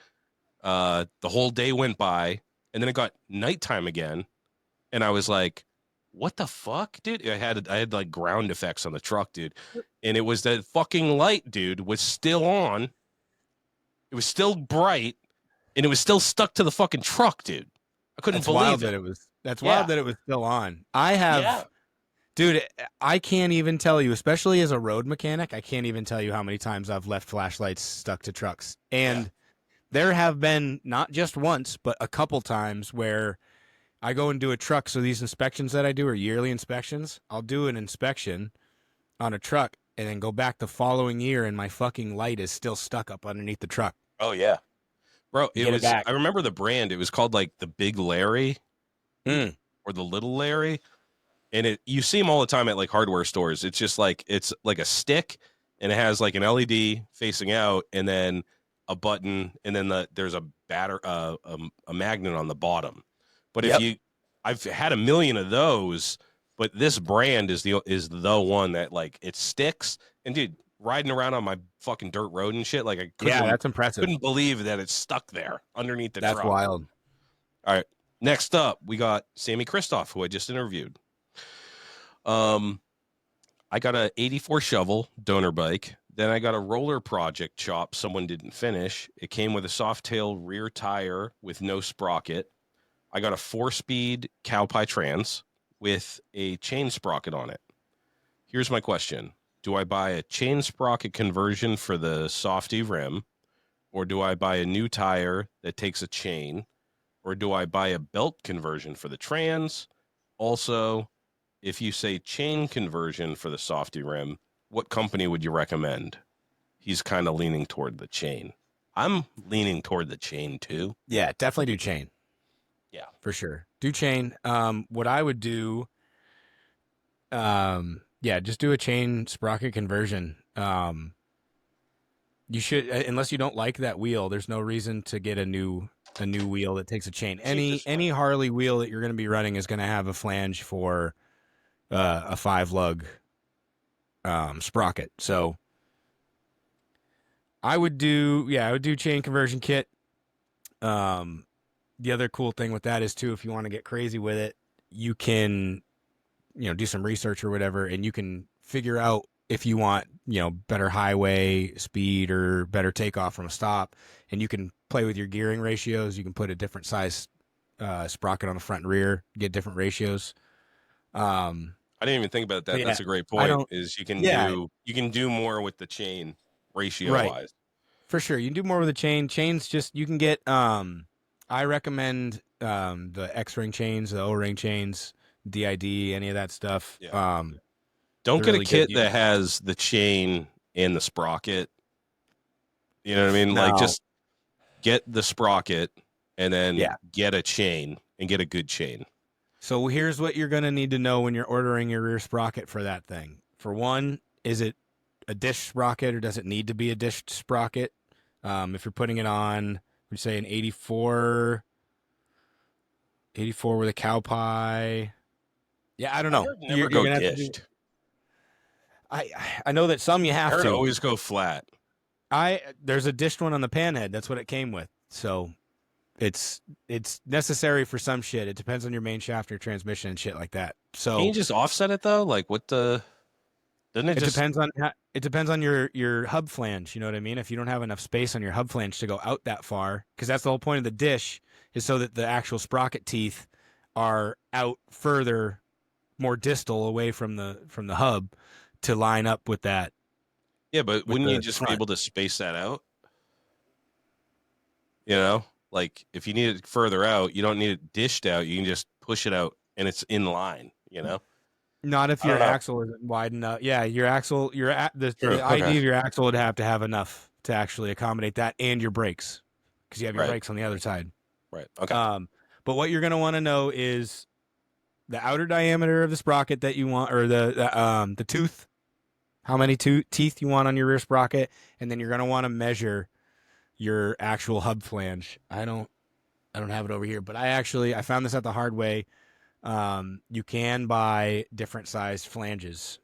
The whole day went by, and then it got nighttime again. And I was like, what the fuck, dude? I had like ground effects on the truck, dude. And it was that fucking light, dude, was still on. It was still bright, and it was still stuck to the fucking truck, dude. I couldn't believe it. That's wild that it was still on. Dude, I can't even tell you, especially as a road mechanic, I can't even tell you how many times I've left flashlights stuck to trucks. And there have been not just once, but a couple times where I go and do a truck. So these inspections that I do are yearly inspections. I'll do an inspection on a truck and then go back the following year, and my fucking light is still stuck up underneath the truck. Oh, yeah. Bro, I remember the brand. It was called like the Big Larry or the Little Larry. And you see them all the time at like hardware stores. It's just like, it's like a stick, and it has like an LED facing out, and then a button, and then there's a magnet on the bottom. But I've had a million of those, but this brand is the one that, like, it sticks. And dude, riding around on my fucking dirt road and shit, like, that's impressive. Couldn't believe that it's stuck there underneath the truck. That's wild. All right, next up we got Sammy Kristoff, who I just interviewed. I got a 84 shovel donor bike. Then I got a roller project chop someone didn't finish. It came with a soft tail rear tire with no sprocket. I got a 4-speed Cowpie Trans with a chain sprocket on it. Here's my question. Do I buy a chain sprocket conversion for the softy rim, or do I buy a new tire that takes a chain, or do I buy a belt conversion for the Trans? Also, if you say chain conversion for the softy rim, what company would you recommend? He's kind of leaning toward the chain. I'm leaning toward the chain too. Yeah, definitely do chain. Yeah, for sure. Do chain. What I would do, just do a chain sprocket conversion. You should, unless you don't like that wheel, there's no reason to get a new wheel that takes a chain. Any Harley wheel that you're going to be running is going to have a flange for a 5-lug sprocket. So I would do chain conversion kit. The other cool thing with that is too, if you want to get crazy with it, you can, do some research or whatever, and you can figure out if you want, better highway speed or better takeoff from a stop, and you can play with your gearing ratios. You can put a different size sprocket on the front and rear, get different ratios. I didn't even think about that. That's a great point. Is you can do more with the chain. ratio Right. wise. For sure. You can do more with a chain. Chains just you can get I recommend the X ring chains, the O ring chains, DID, any of that stuff. Yeah. Don't They're get a really good. kit that has the chain and the sprocket. You know what I mean? Like No. just get the sprocket and then Yeah. get a chain and get a good chain. So here's what you're gonna need to know when you're ordering your rear sprocket for that thing. For one, is it a dish sprocket or does it need to be a dish sprocket? If you're putting it on, we say an 84 with a cow pie. Yeah, I don't I know. heard never You're go gonna have to do. dished. I know that some you I have heard to. always go flat. There's a dished one on the panhead. That's what it came with. So it's necessary for some shit. It depends on your main shaft or transmission and shit like that. Can So you just offset it though? Like what the? Doesn't it just? it depends on your hub flange. You know what I mean? If you don't have enough space on your hub flange to go out that far, because that's the whole point of the dish is so that the actual sprocket teeth are out further, more distal away from the hub to line up with that. Yeah, but With wouldn't you the just be front. able to space that out? You know, like if you need it further out, you don't need it dished out. You can just push it out and it's in line. You know. Not if I your don't know. axle isn't wide enough. Yeah, your axle, True. the Okay. ID of your axle would have to have enough to actually accommodate that and your brakes because you have your Right. brakes on the other side. Right. Okay. But what you're going to want to know is the outer diameter of the sprocket that you want, or the tooth, how many teeth you want on your rear sprocket, and then you're going to want to measure your actual hub flange. I don't have it over here, but I found this out the hard way. You can buy different sized flanges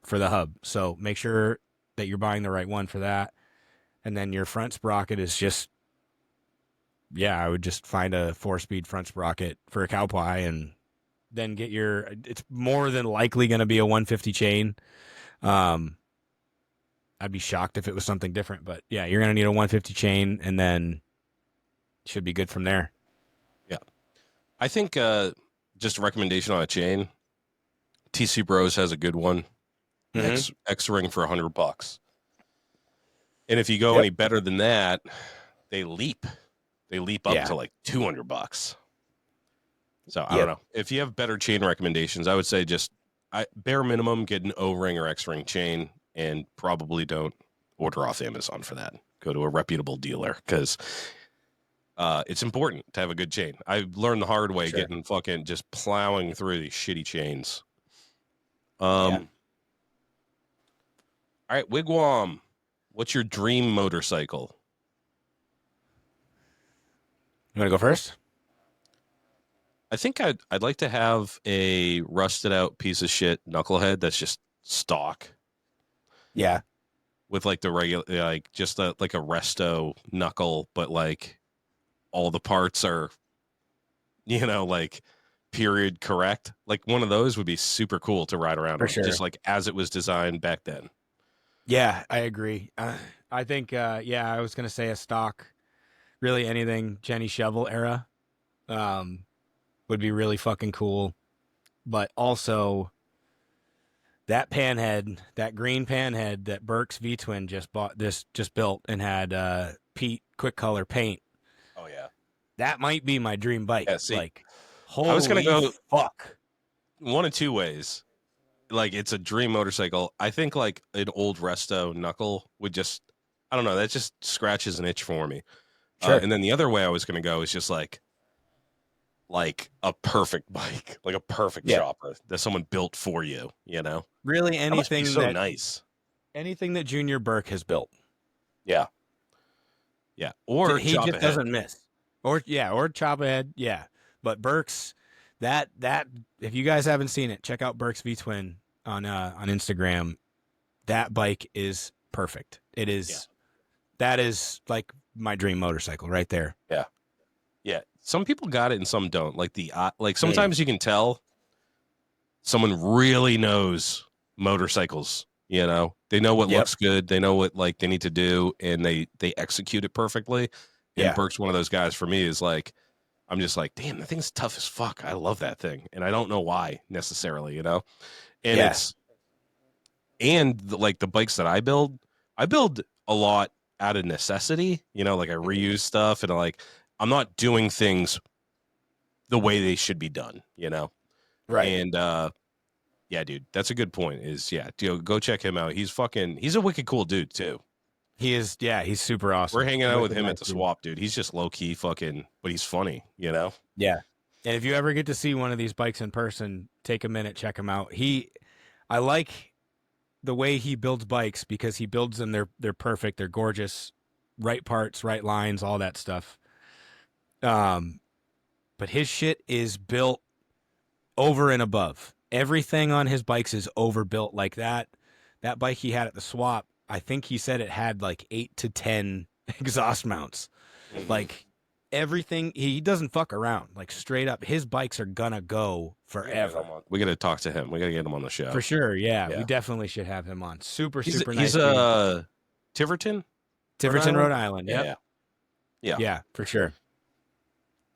for the hub. So make sure that you're buying the right one for that. And then your front sprocket is just, yeah, I would just find a 4-speed front sprocket for a cow pie and then it's more than likely going to be a 150 chain. I'd be shocked if it was something different, but yeah, you're going to need a 150 chain and then should be good from there. Yeah. I think just a recommendation on a chain. TC Bros has a good one. X ring for $100. And if you go any better than that, they leap up to like $200. So I don't know. If you have better chain recommendations, I would say just bare minimum get an O-ring or X-ring chain, and probably don't order off Amazon for that. Go to a reputable dealer because it's important to have a good chain. I learned the hard way getting fucking just plowing through these shitty chains. All right, Wigwam, what's your dream motorcycle? You want to go first? I think I'd like to have a rusted out piece of shit knucklehead that's just stock. Yeah. With like the regular, like just like a resto knuckle, but like all the parts are, like period correct. Like one of those would be super cool to ride around For on, sure. just like as it was designed back then. Yeah, I agree. I think, I was going to say a stock, really anything Jenny Shovel era would be really fucking cool. But also that panhead, that green panhead that Burke's V-Twin just built and had Pete Quick Color paint. Oh, yeah. That might be my dream bike. Yeah, see, like, holy I was going to go fuck. One of two ways. Like, it's a dream motorcycle. I think, like, an old resto knuckle would just, I don't know, that just scratches an itch for me. Sure. And then the other way I was going to go is just, like a perfect bike, like a perfect chopper that someone built for you, Really anything so nice. Anything that Junior Burke has built. Yeah. Yeah. Or he just doesn't miss. Or chop ahead. Yeah. But Burke's that if you guys haven't seen it, check out Burke's V-Twin on Instagram. That bike is perfect. It is that is like my dream motorcycle right there. Yeah. Yeah. Some people got it and some don't. Like sometimes you can tell someone really knows motorcycles, They know what looks good, they know what like they need to do, and they execute it perfectly. And Burke's one of those guys for me is like, I'm just like, damn, that thing's tough as fuck. I love that thing. And I don't know why necessarily, And it's, and like the bikes that I build, I build a lot out of necessity, like I reuse stuff and like I'm not doing things the way they should be done, Right. And yeah, dude, that's a good point. Go check him out. He's a wicked cool dude too. He is, yeah, he's super awesome. We're hanging out with Wicked him nice at the dude. swap, dude. He's just low key fucking, but he's funny, Yeah. And if you ever get to see one of these bikes in person, take a minute, check him out. I like the way he builds bikes because he builds them. They're perfect. They're gorgeous. Right parts, right lines, all that stuff. But his shit is built over and above. Everything on his bikes is overbuilt like that. That bike he had at the swap, I think he said it had like 8 to 10 exhaust mounts. Mm-hmm. Like everything, he doesn't fuck around. Like straight up, his bikes are gonna go forever. We got to talk to him. We got to get him on the show. For sure, yeah. We definitely should have him on. Super nice. He's Tiverton? Rhode Island. Yep. Yeah, for sure.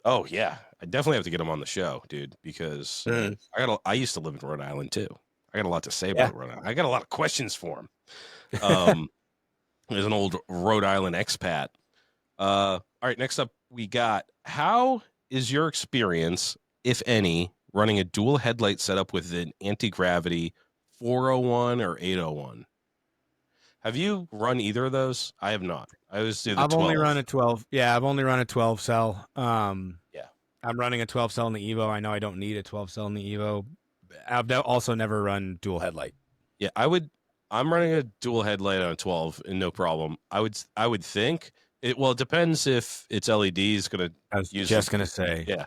Oh yeah, I definitely have to get him on the show, dude, because I used to live in Rhode Island too. I got a lot to say about Rhode Island. I got a lot of questions for him. There's an old Rhode Island expat. All right, next up we got, how is your experience, if any, running a dual headlight setup with an anti-gravity 401 or 801? Have you run either of those? I have not. I always do the 12. Only run a 12. Yeah, I've only run a 12 cell. Yeah. I'm running a 12 cell in the Evo. I know I don't need a 12 cell in the Evo. I've also never run dual headlight. Yeah, I'm running a dual headlight on a 12 and no problem. I would think it depends if it's LEDs going to I was just going to say. Yeah.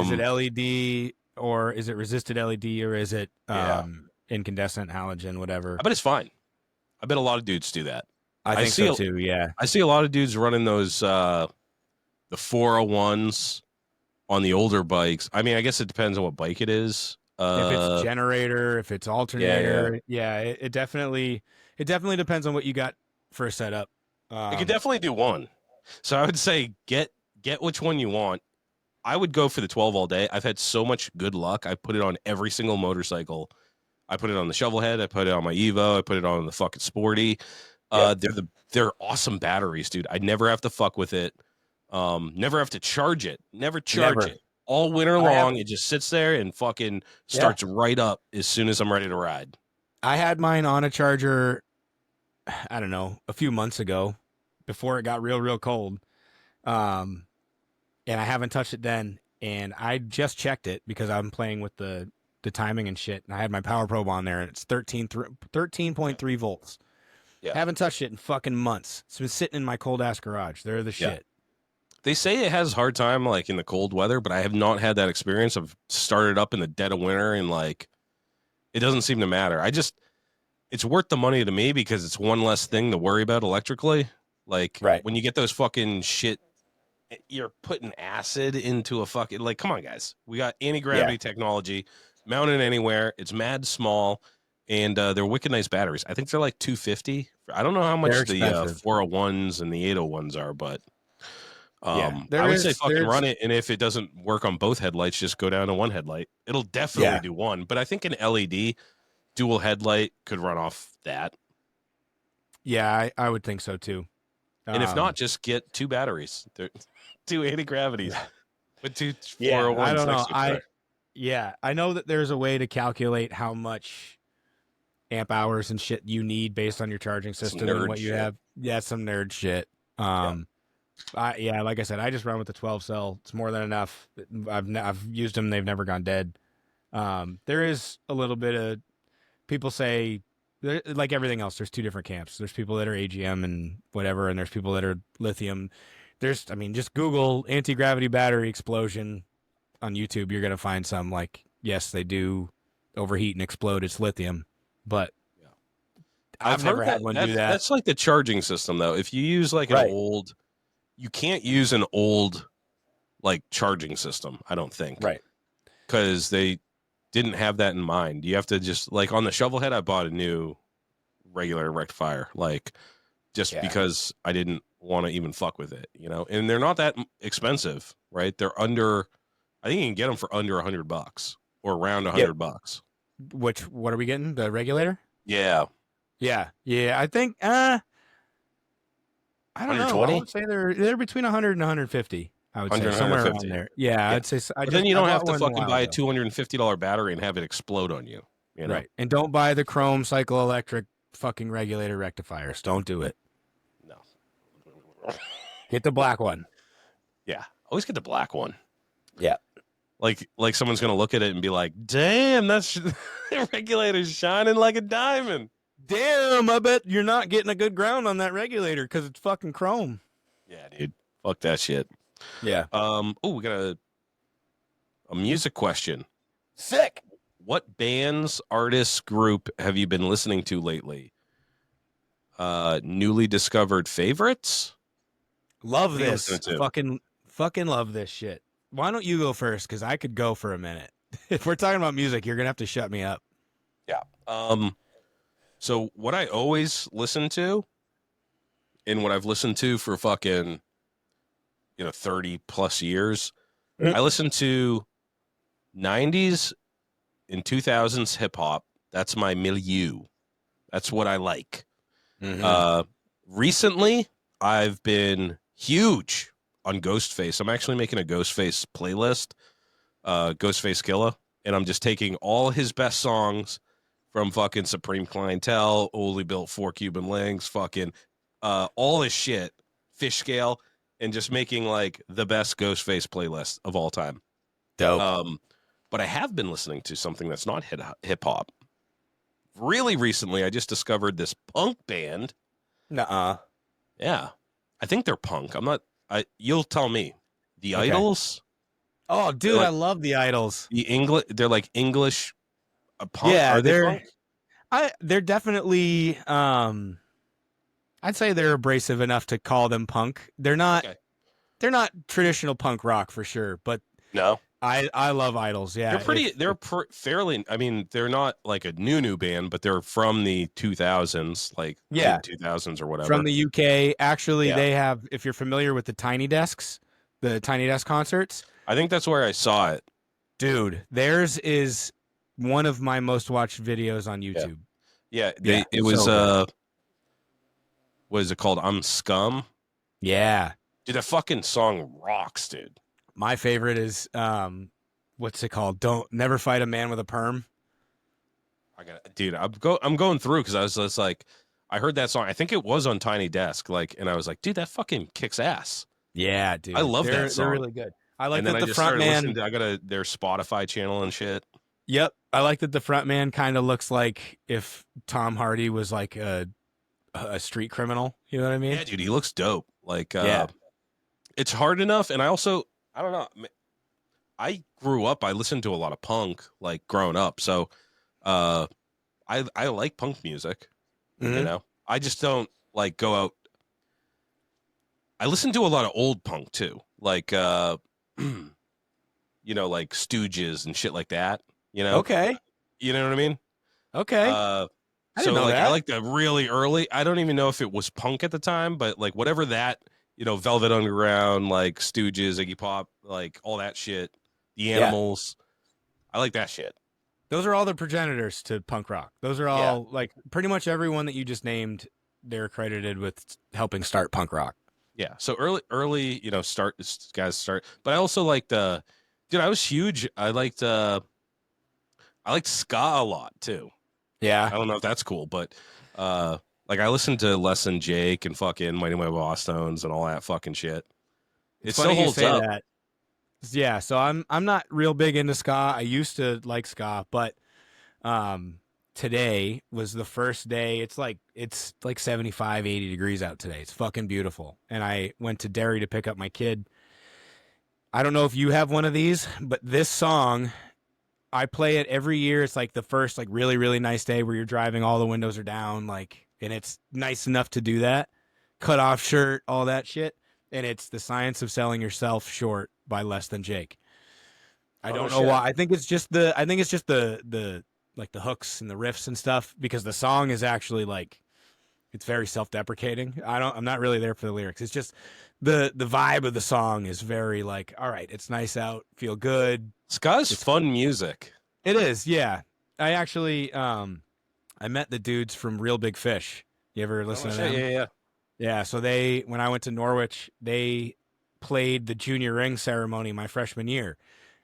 Is it LED or is it resisted LED or is it incandescent halogen, whatever? I bet it's fine. I bet a lot of dudes do that. I think so too, yeah. I see a lot of dudes running those the 401s on the older bikes. I mean, I guess it depends on what bike it is. If it's generator, if it's alternator, it definitely depends on what you got for a setup. You could definitely do one. So I would say get which one you want. I would go for the 12 all day. I've had so much good luck. I put it on every single motorcycle. I put it on the Shovelhead. I put it on my Evo. I put it on the fucking Sporty. They're awesome batteries, dude. I never have to fuck with it. Never have to charge it. Never charge it. All winter long, it just sits there and fucking starts right up as soon as I'm ready to ride. I had mine on a charger, I don't know, a few months ago before it got real cold. And I haven't touched it then. And I just checked it because I'm playing with the timing and shit. And I had my power probe on there and it's 13.3 volts. Yeah. Haven't touched it in fucking months. It's been sitting in my cold ass garage. They're the shit. They say it has a hard time like in the cold weather, but I have not had that experience. I've started up in the dead of winter and like it doesn't seem to matter. It's worth the money to me because it's one less thing to worry about electrically. Like when you get those fucking shit, you're putting acid into a fucking, like, come on guys. We got anti-gravity technology mounted anywhere. It's mad small and they're wicked nice batteries. I think they're like $250. I don't know how much the 401s and the 801s are, but I would say fucking run it, and if it doesn't work on both headlights, just go down to one headlight. It'll definitely do one, but I think an LED dual headlight could run off that. Yeah, I would think so too. And if not, just get two batteries, two anti-gravities with two 401s. I don't know. I know that there's a way to calculate how much amp hours and shit you need based on your charging system and what you have. Yeah, some nerd shit. Like I said, I just run with the 12 cell. It's more than enough. I've used them. They've never gone dead. There is a little bit of people say, like everything else, there's two different camps. There's people that are AGM and whatever, and there's people that are lithium. Just Google anti-gravity battery explosion on YouTube. You're going to find some like, yes, they do overheat and explode. It's lithium, but I've never had one do that. That's like the charging system though. If you use like an old, you can't use an old like charging system, I don't think. Right. Because they didn't have that in mind. You have to just, like on the Shovelhead, I bought a new regular rectifier, like just because I didn't want to even fuck with it, and they're not that expensive, right? They're under, I think you can get them for under $100 or around $100. What are we getting? The regulator? Yeah. Yeah. I think I don't know. I 120? would say they're between 100 and 150. I would 100 say and somewhere around 150. there. Yeah, Yeah. I'd say But then you I don't have bought to one a fucking while buy a ago. $250 battery and have it explode on you. You know? Right. And don't buy the chrome cycle electric fucking regulator rectifiers. Don't do it. No. Get the black one. Yeah. Always get the black one. Yeah. Like someone's gonna look at it and be like, "Damn, that's the regulator's shining like a diamond." Damn, I bet you're not getting a good ground on that regulator because it's fucking chrome. Yeah, dude. Fuck that shit. Yeah. Oh, we got a music question. Sick. What bands, artists, group have you been listening to lately? Newly discovered favorites? Love What are you this. listening to? Fucking love this shit. Why don't you go first? Because I could go for a minute. If we're talking about music, you're gonna have to shut me up. Yeah. So what I always listen to, and what I've listened to for fucking 30 plus years, I listen to 90s and 2000s hip hop. That's my milieu. That's what I like. Recently I've been huge on Ghostface. I'm actually making a Ghostface playlist, Ghostface Killer, and I'm just taking all his best songs from fucking Supreme Clientele, Only Built 4 Cuban Links, fucking all his shit, Fish Scale, and just making like the best Ghostface playlist of all time. Dope. But I have been listening to something that's not hip hop. Really recently, I just discovered this punk band. Nuh-uh. Yeah, I think they're punk. I'm not. You'll tell me. The Idols. Oh, dude, Like, I love the Idols. the English. They're like English punk. Yeah, Are they punk? they're definitely I'd say they're abrasive enough to call them punk. They're not Okay. they're not traditional punk rock for sure, but No. I love Idols. Yeah. They're pretty. They're fairly. I mean, they're not like a new band, but they're from the 2000s, like Yeah. mid 2000s or whatever. From the UK. Actually, Yeah. they have, if you're familiar with the Tiny Desks, the Tiny Desk concerts, I think that's where I saw it. dude, theirs is one of my most watched videos on YouTube. Yeah. Yeah, It was. so What is it called? I'm Scum. Yeah. Dude, that fucking song rocks, dude. My favorite is what's it called? Don't Never Fight a Man with a Perm. Dude, I'm going through because I was just like, I heard that song. I think it was on Tiny Desk, like, and I was like, dude, that fucking kicks ass. Yeah, dude. I love that song. They're really good. I like And then that I the just front started listening man. to, I got their Spotify channel and shit. Yep, I like that the front man kind of looks like if Tom Hardy was like a street criminal. You know what I mean? Yeah, dude, he looks dope. Like, Yeah. it's hard enough, and I don't know. I grew up. I listened to a lot of punk, like growing up. So, I like punk music. You Mhm. know, I just don't like go out. I listen to a lot of old punk too, like like Stooges and shit like that. Okay. You know what I mean? Okay. I didn't know like that. I like the really early. I don't even know if it was punk at the time, but like whatever that Velvet Underground, like Stooges, Iggy Pop, like all that shit. The Animals. I like that shit. Those are all the progenitors to punk rock. Those are all like pretty much everyone that you just named. They're credited with helping start punk rock. Yeah. So early, guys start. But I also liked dude, I was huge. I liked ska a lot too. I Yeah. don't know if that's cool, but like I listened to Less Than Jake and fucking Mighty Mighty Boss Tones and all that fucking shit. It It's still funny you holds say up. that. Yeah, so I'm not real big into ska. I used to like ska, but today was the first day. It's like 75, 80 degrees out today. It's fucking beautiful. And I went to Derry to pick up my kid. I don't know if you have one of these, but this song, I play it every year. It's like the first like really, really nice day where you're driving, all the windows are down, like, and it's nice enough to do that. Cut off shirt, all that shit. And it's The Science of Selling Yourself Short by Less Than Jake. I don't know why. I think it's just the like the hooks and the riffs and stuff, because the song is actually like, it's very self-deprecating. I'm not really there for the lyrics. It's just the vibe of the song is very like, all right, it's nice out, feel good. Ska's fun music. It is, yeah. I actually I met the dudes from Real Big Fish. You ever listen to them? Yeah. Yeah, so when I went to Norwich, they played the junior ring ceremony my freshman year.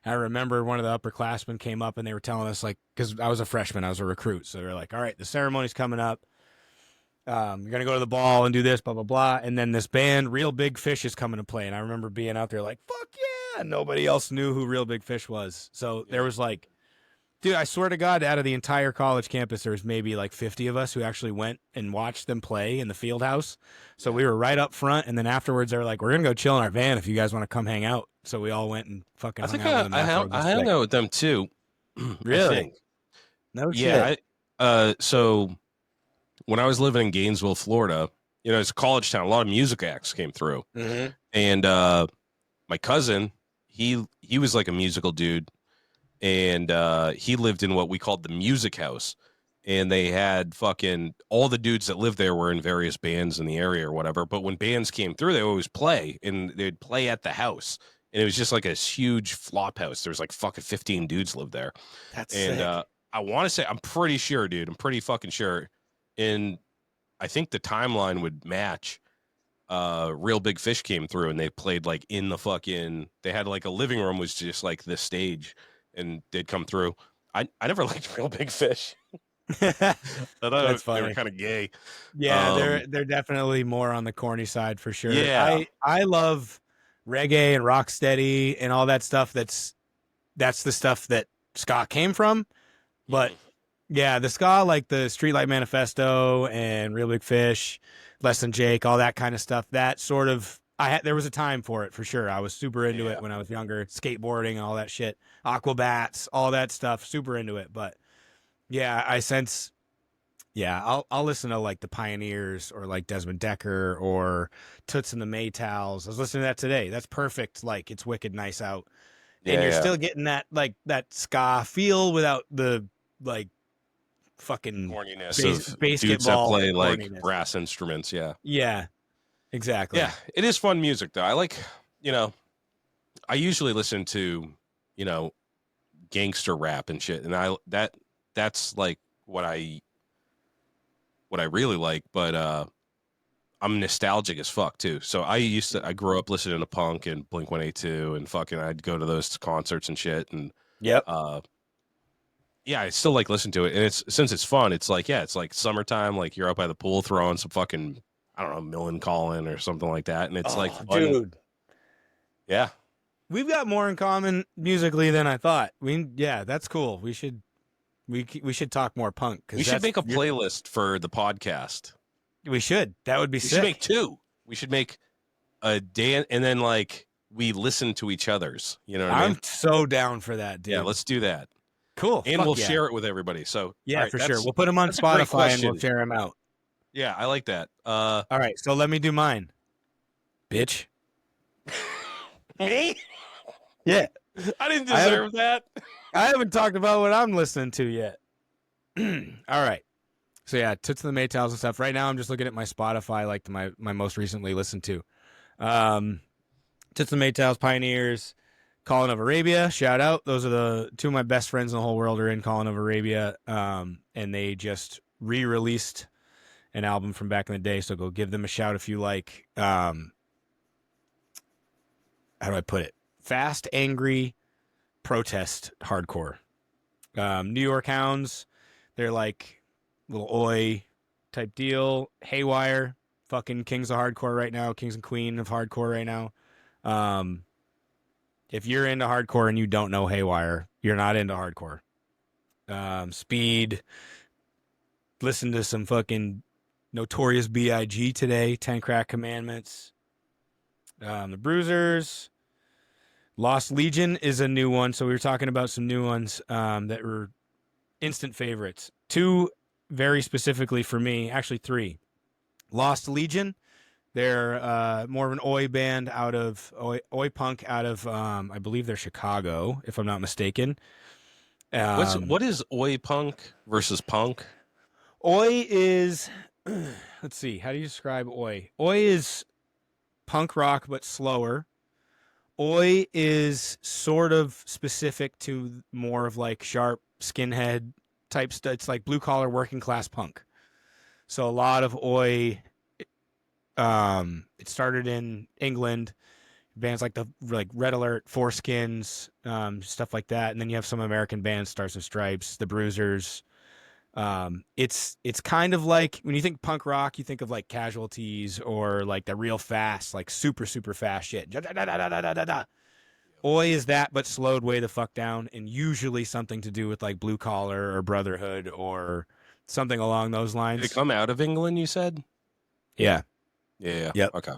I remember one of the upperclassmen came up and they were telling us, like, because I was a freshman, I was a recruit. So they were like, all right, the ceremony's coming up. You're going to go to the ball and do this, blah, blah, blah. And then this band, Real Big Fish, is coming to play. And I remember being out there like, fuck yeah. And nobody else knew who Real Big Fish was. So there was like, dude, I swear to God, out of the entire college campus, there was maybe like 50 of us who actually went and watched them play in the field house. So we were right up front. And then afterwards, they were like, we're going to go chill in our van if you guys want to come hang out. So we all went and fucking hung out with them. I hung out with them too. Really? I think. No Yeah. shit. So when I was living in Gainesville, Florida, it's a college town. A lot of music acts came through. Mm-hmm. And my cousin, he was like a musical dude. And he lived in what we called the music house. And they had fucking all the dudes that lived there were in various bands in the area or whatever. But when bands came through, they always play, and they'd play at the house. And it was just like a huge flop house. There was like fucking 15 dudes lived there. That's and sick. I want to say, I'm pretty sure, dude. I'm pretty fucking sure. And I think the timeline would match. Real Big Fish came through, and they played like in the fucking. They had like a living room was just like this stage, and they'd come through. I never liked Real Big Fish. I thought they were kind of gay. Yeah, they're definitely more on the corny side for sure. Yeah. I love reggae and rocksteady and all that stuff. That's the stuff that ska came from. But yeah, the ska, like the Streetlight Manifesto and Real Big Fish, Less Than Jake, all that kind of stuff. That sort of there was a time for it for sure. I was super into it when I was younger. Skateboarding and all that shit, Aquabats, all that stuff. Super into it. But yeah, I sense. Yeah, I'll listen to like the Pioneers or like Desmond Decker or Toots and the Maytals. I was listening to that today. That's perfect. Like it's wicked nice out, and you're still getting that like that ska feel without the like fucking corniness of dudes that play like brass instruments. Yeah, exactly. Yeah, it is fun music though. I like, I usually listen to, gangster rap and shit, and that's like what I really like, but I'm nostalgic as fuck too. So I grew up listening to punk and Blink-182 and fucking I'd go to those concerts and shit, and yeah, I still like listening to it, and since it's fun, it's like it's like summertime, like you're out by the pool throwing some fucking, I don't know, Millencolin or something like that, and it's like fun. Dude. Yeah. We've got more in common musically than I thought. That's cool. We should talk more punk. We should make a playlist for the podcast. We should. That would be sick. We should make two. We should make a day, and then like we listen to each other's. You know what I mean? I'm so down for that, dude. Yeah, let's do that. Cool. And we'll share it with everybody. So yeah, for sure. We'll put them on Spotify and we'll share them out. Yeah, I like that. All right, so let me do mine. Bitch. Me? Yeah. I didn't deserve that. I haven't talked about what I'm listening to yet. All right. So yeah, Toots and the Maytals and stuff. Right now I'm just looking at my Spotify, like my most recently listened to. Toots and the Maytals, Pioneers, Calling of Arabia, shout out. Those are the two of my best friends in the whole world are in Calling of Arabia. And they just re-released an album from back in the day. So go give them a shout if you like. How do I put it? Fast, angry, protest hardcore. New York Hounds, they're like little oi type deal. Haywire, fucking kings of hardcore right now, kings and queen of hardcore right now. If you're into hardcore and you don't know Haywire, you're not into hardcore. Speed, listen to some fucking Notorious B.I.G. today, 10 Crack Commandments. The Bruisers. Lost Legion is a new one, so we were talking about some new ones that were instant favorites. Two very specifically for me, actually three. Lost Legion, they're more of an oi band out of oi punk out of I believe they're Chicago, if I'm not mistaken. What is oi punk versus punk? Oi is let's see, how do you describe oi? Oi is punk rock but slower. Oi is sort of specific to more of like sharp skinhead type stuff. It's like blue collar working class punk. So a lot of oi. It started in England. Bands like Red Alert, Foreskins, stuff like that, and then you have some American bands, Stars and Stripes, the Bruisers. It's kind of like when you think punk rock, you think of like Casualties or like the real fast, like super super fast shit. Oi is that, but slowed way the fuck down, and usually something to do with like Blue Collar or Brotherhood or something along those Did lines. it come out of England, you said? Yeah. Yeah. Yep. Okay.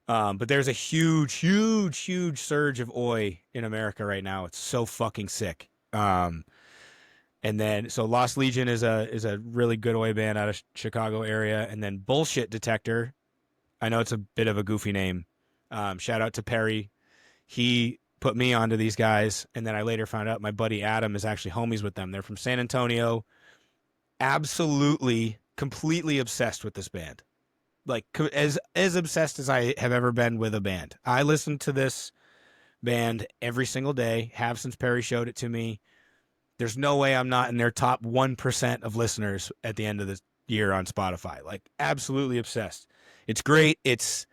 But there's a huge, huge, huge surge of oi in America right now. It's so fucking sick. And then so Lost Legion is a really good oi band out of Chicago area, and then Bullshit Detector. I know it's a bit of a goofy name. Shout out to Perry. He put me onto these guys, and then I later found out my buddy Adam is actually homies with them. They're from San Antonio. Absolutely, completely obsessed with this band. Like as obsessed as I have ever been with a band. I listen to this band every single day, have since Perry showed it to me. There's no way I'm not in their top 1% of listeners at the end of the year on Spotify. Like absolutely obsessed. It's great. It's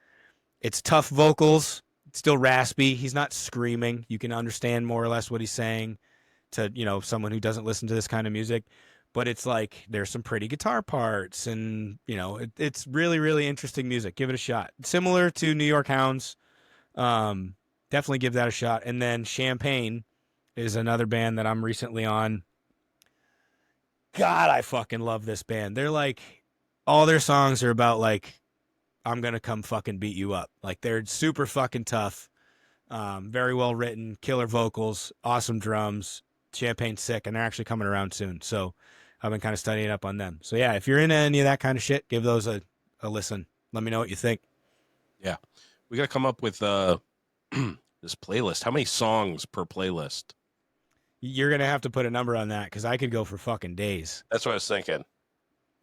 tough vocals. It's still raspy. He's not screaming. You can understand more or less what he's saying to, someone who doesn't listen to this kind of music. But it's like there's some pretty guitar parts, and it's really really interesting music. Give it a shot. Similar to New York Hounds, definitely give that a shot. And then Champagne is another band that I'm recently on. God, I fucking love this band. They're like all their songs are about like I'm gonna come fucking beat you up. Like they're super fucking tough, very well written, killer vocals, awesome drums. Champagne's sick, and they're actually coming around soon. So I've been kind of studying up on them. So yeah, if you're into any of that kind of shit, give those a listen. Let me know what you think. Yeah. We got to come up with this playlist. How many songs per playlist? You're going to have to put a number on that because I could go for fucking days. That's what I was thinking.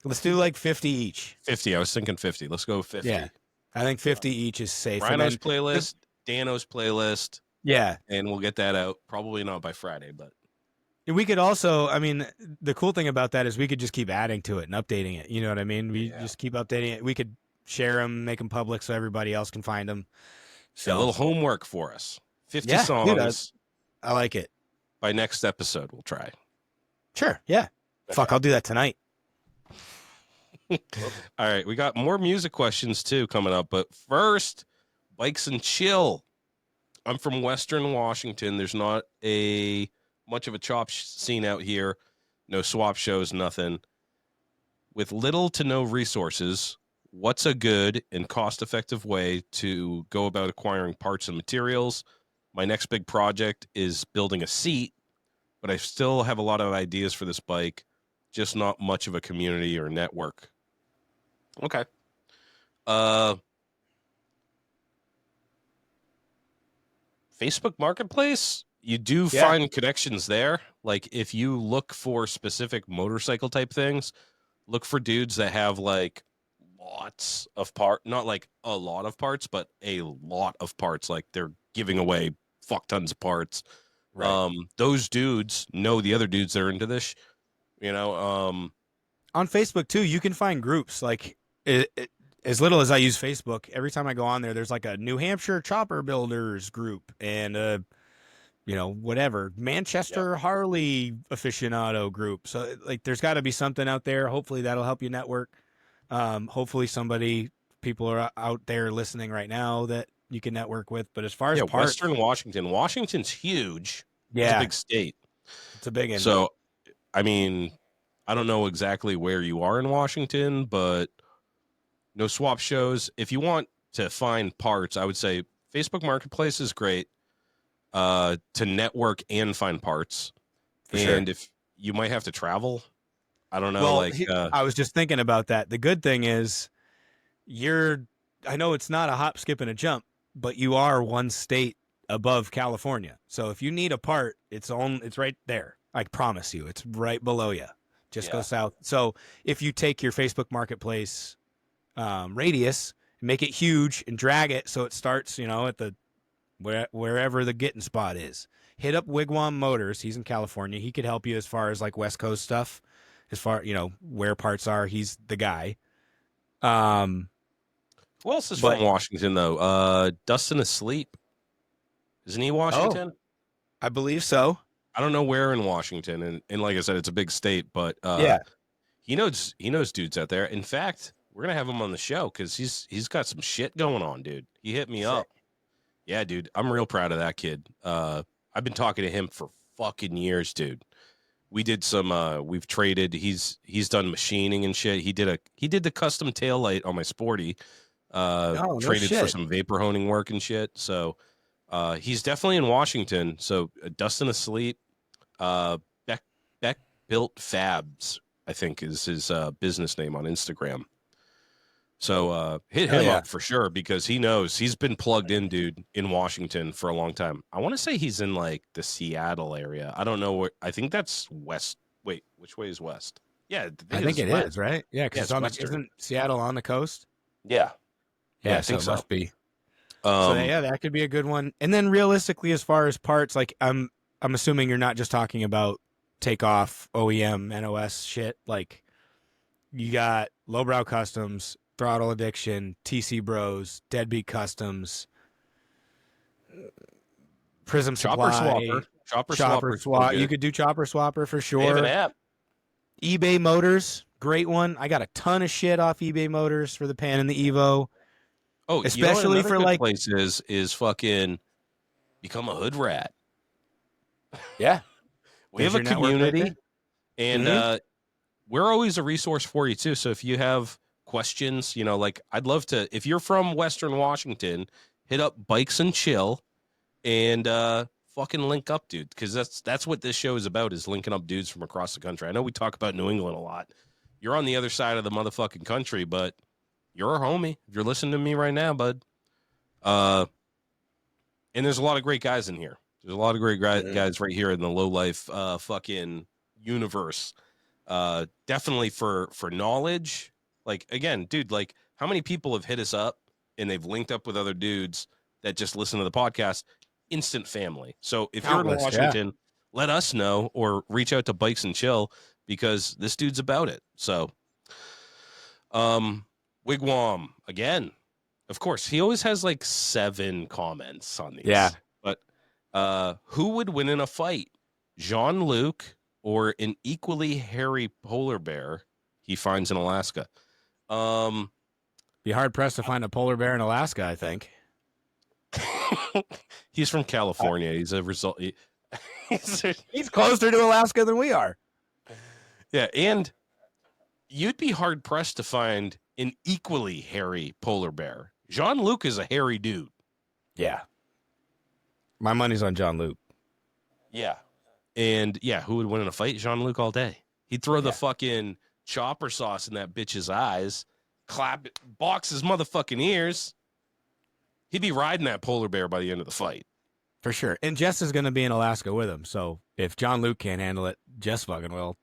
Let's do like 50 each. 50. I was thinking 50. Let's go 50. Yeah. I think 50 each is safe. Rhino's playlist, Dano's playlist. Yeah. And we'll get that out. Probably not by Friday, but. We could also, the cool thing about that is we could just keep adding to it and updating it. You know what I mean? We just keep updating it. We could share them, make them public so everybody else can find them. So a little homework for us. 50 songs. Dude, I like it. By next episode, we'll try. Sure. Yeah. Okay. Fuck, I'll do that tonight. All right. We got more music questions too coming up. But first, Bikes and Chill. I'm from Western Washington. There's not much of a chop scene out here. No swap shows, nothing. With little to no resources, what's a good and cost-effective way to go about acquiring parts and materials? My next big project is building a seat, but I still have a lot of ideas for this bike, just not much of a community or network. Okay. Facebook Marketplace? You do find connections there. Like if you look for specific motorcycle type things, look for dudes that have like lots of not like a lot of parts, but a lot of parts. Like they're giving away fuck tons of parts. Right. Those dudes know the other dudes that are into this, on Facebook too, you can find groups like as little as I use Facebook. Every time I go on there, there's like a New Hampshire chopper builders group and whatever, Manchester Harley aficionado group. So like there's got to be something out there. Hopefully that'll help you network. Hopefully people are out there listening right now that you can network with. But as far as parts, Western Washington's huge. Yeah. It's a big state. It's a big one. So, I don't know exactly where you are in Washington, but no swap shows. If you want to find parts, I would say Facebook Marketplace is great. To network and find parts. For sure. If you might have to travel, I don't know. Well, I was just thinking about that. The good thing is I know it's not a hop, skip, and a jump, but you are one state above California. So if you need a part, it's right there. I promise you, it's right below you. Just go south. So if you take your Facebook Marketplace radius, make it huge and drag it so it starts, at the wherever the getting spot is. hit up Wigwam Motors. He's in California. He could help you as far as like West Coast stuff, as far where parts are. He's the guy. Who else is from Washington though? Dustin Asleep, isn't he Washington? Oh, I believe so. I don't know where in Washington, and like I said, it's a big state, but yeah, he knows dudes out there. In fact, we're gonna have him on the show because he's got some shit going on, dude. He hit me up. Yeah, dude, I'm real proud of that kid. I've been talking to him for fucking years, dude. We did some. We've traded. He's done machining and shit. He did the custom taillight on my Sporty. Traded for some vapor honing work and shit. So he's definitely in Washington. So Dustin Asleep, Beck Built Fabs, I think is his business name on Instagram. So hit him up for sure because he knows he's been plugged in, dude, in Washington for a long time. I want to say he's in like the Seattle area. I don't know where. I think that's west. Wait, which way is west? Yeah, I think it is, right? Yeah, because isn't Seattle on the coast? Yeah. Yeah, I think so. It must be. So yeah, that could be a good one. And then realistically, as far as parts, like I'm assuming you're not just talking about takeoff OEM NOS shit. Like you got Lowbrow Customs, Throttle Addiction, TC Bros, Deadbeat Customs, Prism Chopper Supply, Swapper. Swap. You could do Chopper Swapper for sure. They have an app. eBay Motors, great one. I got a ton of shit off eBay Motors for the Pan and the Evo. Oh, especially for like places is fucking become a hood rat. Yeah, we have a community, and we're always a resource for you too. So if you have questions, like I'd love to. If you're from Western Washington, hit up Bikes and Chill, and fucking link up, dude. Because that's what this show is about: is linking up dudes from across the country. I know we talk about New England a lot. You're on the other side of the motherfucking country, but you're a homie. If you're listening to me right now, bud. And there's a lot of great guys in here. There's a lot of great guys right here in the Lowlife fucking universe. Definitely for knowledge. Like, again, dude, like, how many people have hit us up and they've linked up with other dudes that just listen to the podcast? Instant family. So if you're in Washington, let us know or reach out to Bikes and Chill because this dude's about it. So, Wigwam, again, of course, he always has like 7 comments on these. Yeah. But who would win in a fight? Jean-Luc or an equally hairy polar bear he finds in Alaska? Be hard-pressed to find a polar bear in Alaska, I think. He's from California. He's a result. He's closer to Alaska than we are. Yeah, and you'd be hard-pressed to find an equally hairy polar bear. Jean-Luc is a hairy dude. Yeah. My money's on Jean-Luc. Yeah. And, yeah, who would win in a fight? Jean-Luc all day. He'd throw the fucking chopper sauce in that bitch's eyes, clap it, box his motherfucking ears. He'd be riding that polar bear by the end of the fight. For sure. And Jess is going to be in Alaska with him. So if Jean-Luc can't handle it, Jess fucking will.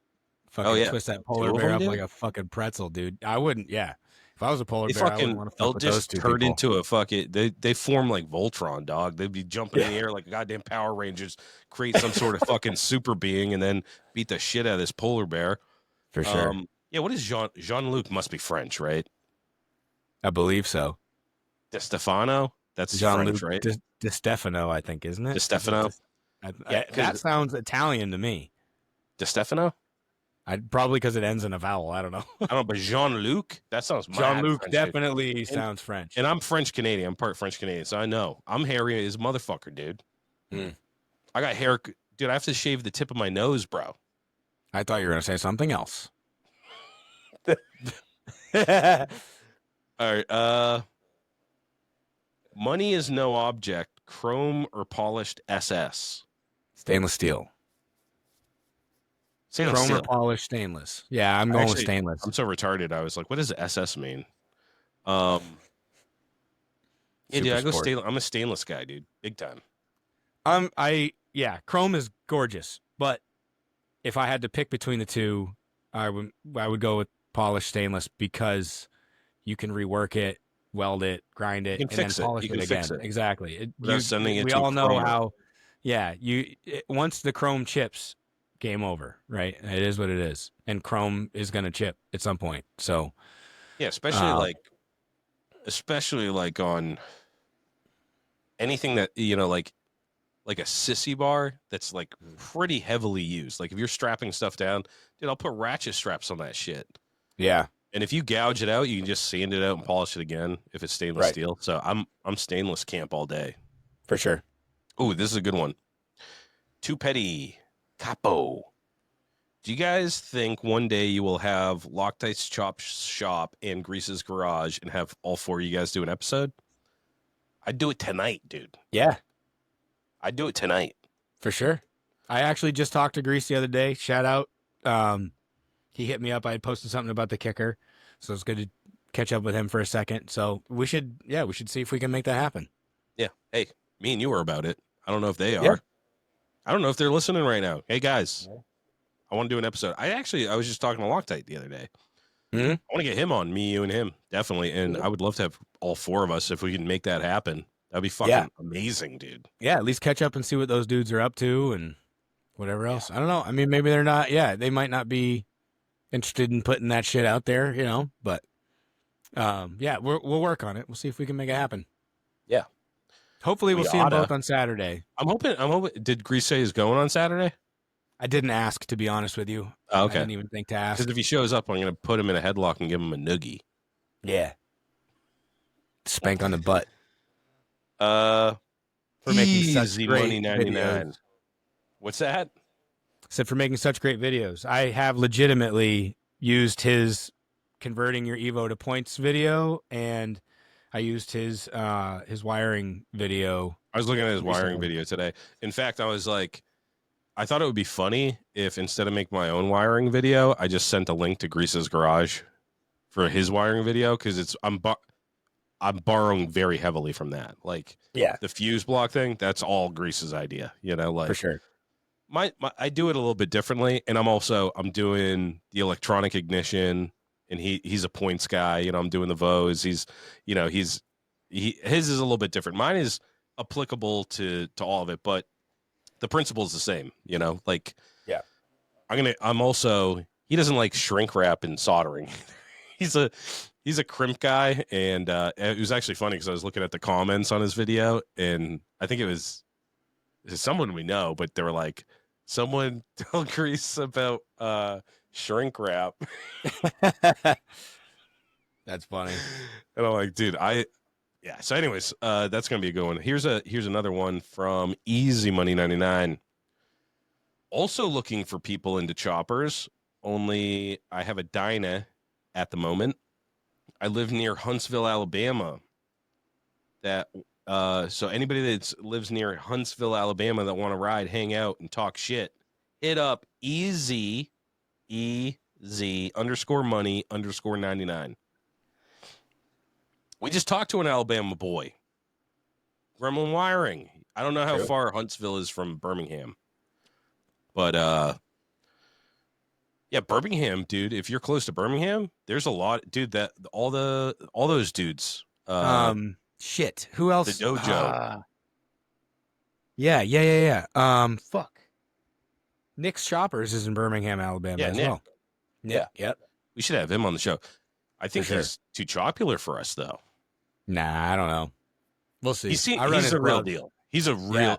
Fucking twist that polar bear up like a fucking pretzel, dude. I wouldn't, If I was a polar bear, I wouldn't want to fuck with those two people. They'll just turn into a fucking... They form like Voltron, dog. They'd be jumping in the air like goddamn Power Rangers, create some sort of fucking super being, and then beat the shit out of this polar bear. For sure. Yeah, what is Jean-Luc? Must be French, right? I believe so. De Stefano? That's Jean-Luc, French, right? De Stefano, I think, isn't it? De Stefano? That sounds Italian to me. De Stefano? Probably because it ends in a vowel. I don't know. I don't know, but Jean-Luc? That sounds Jean-Luc French, definitely sounds French. And I'm French-Canadian. I'm part French-Canadian, so I know. I'm hairy as a motherfucker, dude. I got hair. Dude, I have to shave the tip of my nose, bro. I thought you were going to say something else. All right. Money is no object. Chrome or polished SS? Stainless steel. Chrome or polished stainless. Yeah, I'm going with stainless. I'm so retarded. I was like, what does SS mean? Yeah, dude, I go stainless. I'm a stainless guy, dude. Big time. Chrome is gorgeous, but if I had to pick between the two, I would go with polished stainless because you can rework it, weld it, grind it, and then polish it again. Exactly. Sending it we to all know how Yeah, once the Chrome chips, game over, right? It is what it is, and Chrome is going to chip at some point. So, Yeah, uh, especially like on anything that like a sissy bar that's like pretty heavily used. Like if you're strapping stuff down, dude, I'll put ratchet straps on that shit. yeah, And if you gouge it out, you can just sand it out and polish it again if it's stainless right, steel. So I'm stainless camp all day. for sure. Ooh, this is a good one. Too petty. Capo. Do you guys think one day you will have Loctite's Chop Shop and Grease's Garage and have all four of you guys do an episode? I'd do it tonight, dude. Yeah, I'd do it tonight. for sure. I actually just talked to Grease the other day. Shout out. He hit me up. I had posted something about the kicker, so it's good to catch up with him for a second. So we should see if we can make that happen. Yeah. Hey, me and you are about it. I don't know if they are. Yeah. I don't know if they're listening right now. Hey, guys, I want to do an episode. I was just talking to Loctite the other day. Mm-hmm. I want to get him on, me, you, and him, definitely. And I would love to have all four of us if we can make that happen. That'd be fucking amazing, dude. Yeah, at least catch up and see what those dudes are up to and whatever else. I don't know. I mean, maybe they're not. Yeah, they might not be interested in putting that shit out there, But yeah, we'll work on it. We'll see if we can make it happen. Yeah. Hopefully, we'll see them both on Saturday. I'm hoping. Did Grease say he's going on Saturday? I didn't ask, to be honest with you. Oh, okay. I didn't even think to ask. Because if he shows up, I'm going to put him in a headlock and give him a noogie. Yeah. Spank on the butt. For making such easy great money 99. videos. What's that? Said for making such great videos. I have legitimately used his converting your Evo to points video, and I used his wiring video. I was looking at his wiring video today. In fact, I was like, I thought it would be funny if instead of making my own wiring video, I just sent a link to Grease's Garage for his wiring video because I'm borrowing very heavily from that. Like, the fuse block thing, that's all Grease's idea. Like For sure. I do it a little bit differently, and I'm doing the electronic ignition, and he's a points guy. I'm doing the VOs. His is a little bit different. Mine is applicable to all of it, but the principle is the same. Like, yeah. He doesn't like shrink wrap and soldering. He's a crimp guy, and it was actually funny because I was looking at the comments on his video, and I think it was someone we know, but they were like, someone tell Grease about shrink wrap. That's funny. And I'm like, dude, yeah. So anyways, that's going to be a good one. Here's another one from Easy Money 99. Also looking for people into choppers, only I have a Dyna at the moment. I live near Huntsville, Alabama. So anybody that lives near Huntsville, Alabama that want to ride, hang out, and talk shit, hit up easy _money _99. We just talked to an Alabama boy. Gremlin Wiring. I don't know how far Huntsville is from Birmingham. But yeah, Birmingham, dude. If you're close to Birmingham, there's a lot, dude. That all those dudes. Shit. Who else? The dojo. Yeah. Fuck. Nick's Shoppers is in Birmingham, Alabama as well. Yeah. Yep. We should have him on the show. I think he's too popular for us, though. Nah, I don't know. We'll see. He's a real deal. He's a real.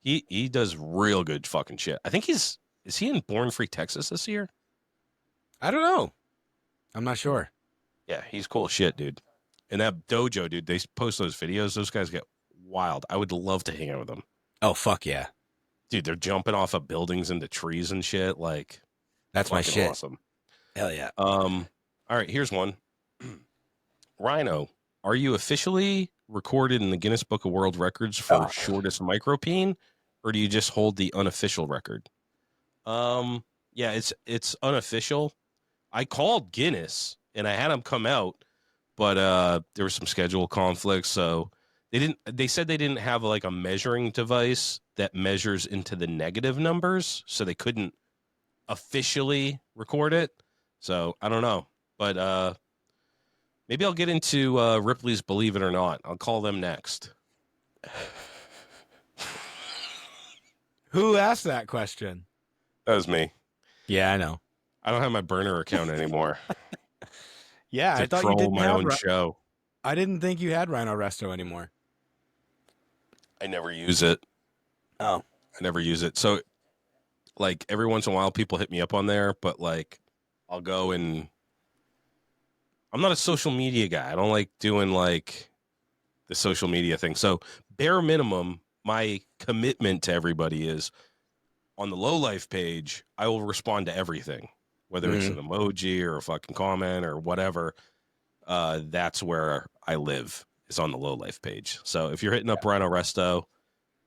Yeah. He does real good fucking shit. I think is he in Born Free, Texas this year? I don't know. I'm not sure. Yeah, he's cool as shit, dude. And that dojo, dude, they post those videos. Those guys get wild. I would love to hang out with them. Oh, fuck yeah. Dude, they're jumping off of buildings into trees and shit. Like, that's my shit. Awesome. Hell yeah. All right, here's one. Rhino, are you officially recorded in the Guinness Book of World Records for shortest micropene, or do you just hold the unofficial record? Yeah, it's unofficial. I called Guinness and I had them come out, but there were some schedule conflicts, so they said they didn't have like a measuring device that measures into the negative numbers, so they couldn't officially record it. So I don't know, but maybe I'll get into Ripley's Believe It or Not. I'll call them next. Who asked that question? That was me. Yeah, I know. I don't have my burner account anymore Yeah, to I thought you troll didn't my have. own show. I didn't think you had Rhino Resto anymore. I never use it. Oh, I never use it. So, like, every once in a while, people hit me up on there, but, like, I'll go and I'm not a social media guy. I don't like doing, like, the social media thing. So, bare minimum, my commitment to everybody is on the Lowlife page, I will respond to everything, whether it's an emoji or a fucking comment or whatever. That's where I live, is on the Lowlife page. So if you're hitting up Rhino Resto,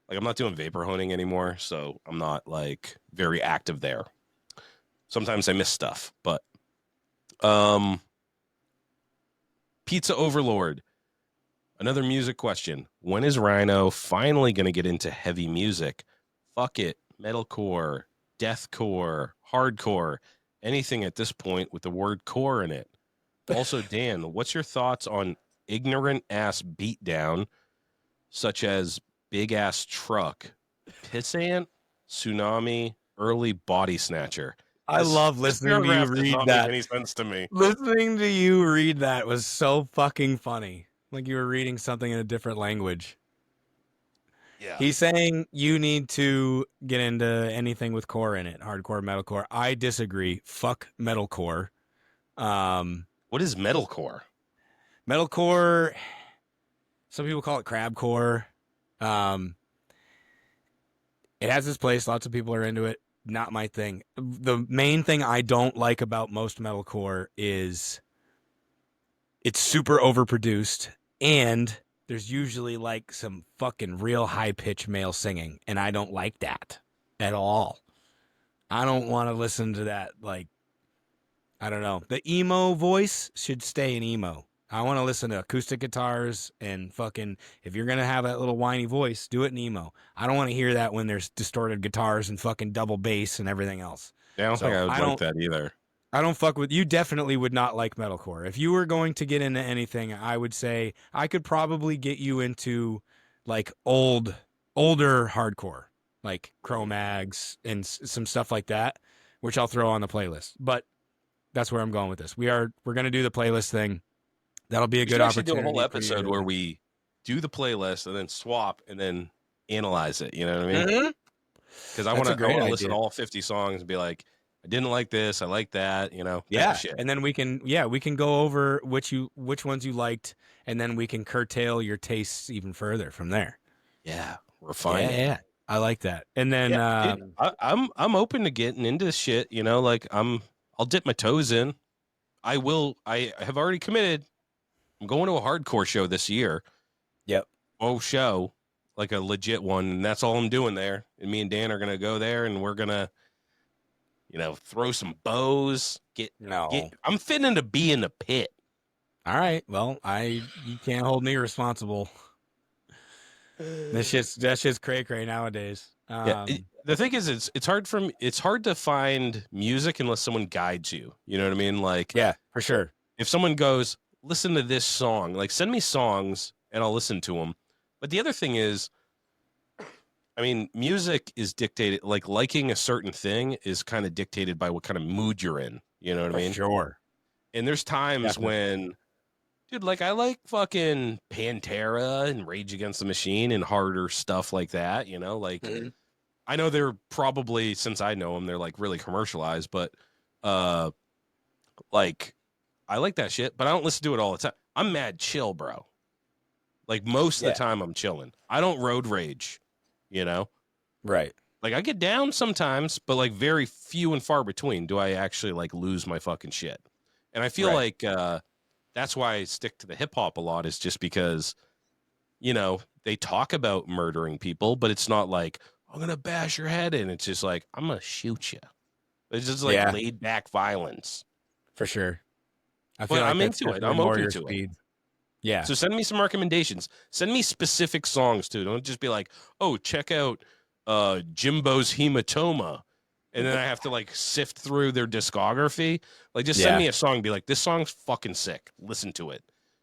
like, I'm not doing vapor honing anymore, so I'm not, like, very active there. Sometimes I miss stuff, but Pizza Overlord, another music question. When is Rhino finally going to get into heavy music? Fuck it, metalcore, deathcore, hardcore, anything at this point with the word core in it. Also, Dan, what's your thoughts on ignorant ass beatdown, such as Big Ass Truck, Pissant, Tsunami, Early Body Snatcher? I love This listening to you paragraph does read not make that. any sense to me. Listening to you read that was so fucking funny. Like you were reading something in a different language. Yeah. He's saying you need to get into anything with core in it, hardcore, metalcore. I disagree. Fuck metalcore. What is metalcore? Metalcore, some people call it crabcore. It has its place. Lots of people are into it. Not my thing. The main thing I don't like about most metalcore is it's super overproduced, and there's usually like some fucking real high pitched male singing, and I don't like that at all. I don't want to listen to that. Like, I don't know. The emo voice should stay in emo. I want to listen to acoustic guitars and fucking, if you're going to have that little whiny voice, do it in emo. I don't want to hear that when there's distorted guitars and fucking double bass and everything else. Yeah, I don't think I would like that either. I don't fuck with, you definitely would not like metalcore. If you were going to get into anything, I would say I could probably get you into like older hardcore, like Cro-Mags and some stuff like that, which I'll throw on the playlist. But that's where I'm going with this. We're going to do the playlist thing. That'll be a good opportunity. Do a whole episode where we do the playlist and then swap and then analyze it. You know what I mean? Because I want to listen to all 50 songs and be like, I didn't like this, I like that. You know? Yeah. Shit. And then we can go over which ones you liked, and then we can curtail your tastes even further from there. Yeah, refine it. Yeah, I like that. And then dude, I'm open to getting into this shit. You know, like I'll dip my toes in. I have already committed. I'm going to a hardcore show this year. Yep. Show, like a legit one, and that's all I'm doing there. And me and Dan are gonna go there, and we're gonna, throw some bows. I'm fitting to be in the pit. All right. Well, you can't hold me responsible. That shit's cray nowadays. The thing is, it's hard to find music unless someone guides you. You know what I mean? Like, yeah, for sure. If someone goes, listen to this song, like, send me songs and I'll listen to them. But the other thing is, I mean, music is dictated, like, liking a certain thing is kind of dictated by what kind of mood you're in. You know what I mean? Sure. And there's times when, dude, like, I like fucking Pantera and Rage Against the Machine and harder stuff like that, like, I know they're probably, since I know them, they're, like, really commercialized, but, like, I like that shit, but I don't listen to it all the time. I'm mad chill, bro. Like, most of the time I'm chilling. I don't road rage, Right. Like, I get down sometimes, but, like, very few and far between do I actually, like, lose my fucking shit. And I feel like that's why I stick to the hip hop a lot, is just because, they talk about murdering people, but it's not like, I'm going to bash your head in. It's just like, I'm going to shoot you. It's just like laid back violence. For sure. I'm into it. I'm open to it. Yeah. So send me some recommendations. Send me specific songs too. Don't just be like, oh, check out Jimbo's Hematoma. And then I have to, like, sift through their discography. Like, just send me a song and be like, this song's fucking sick. Listen to it.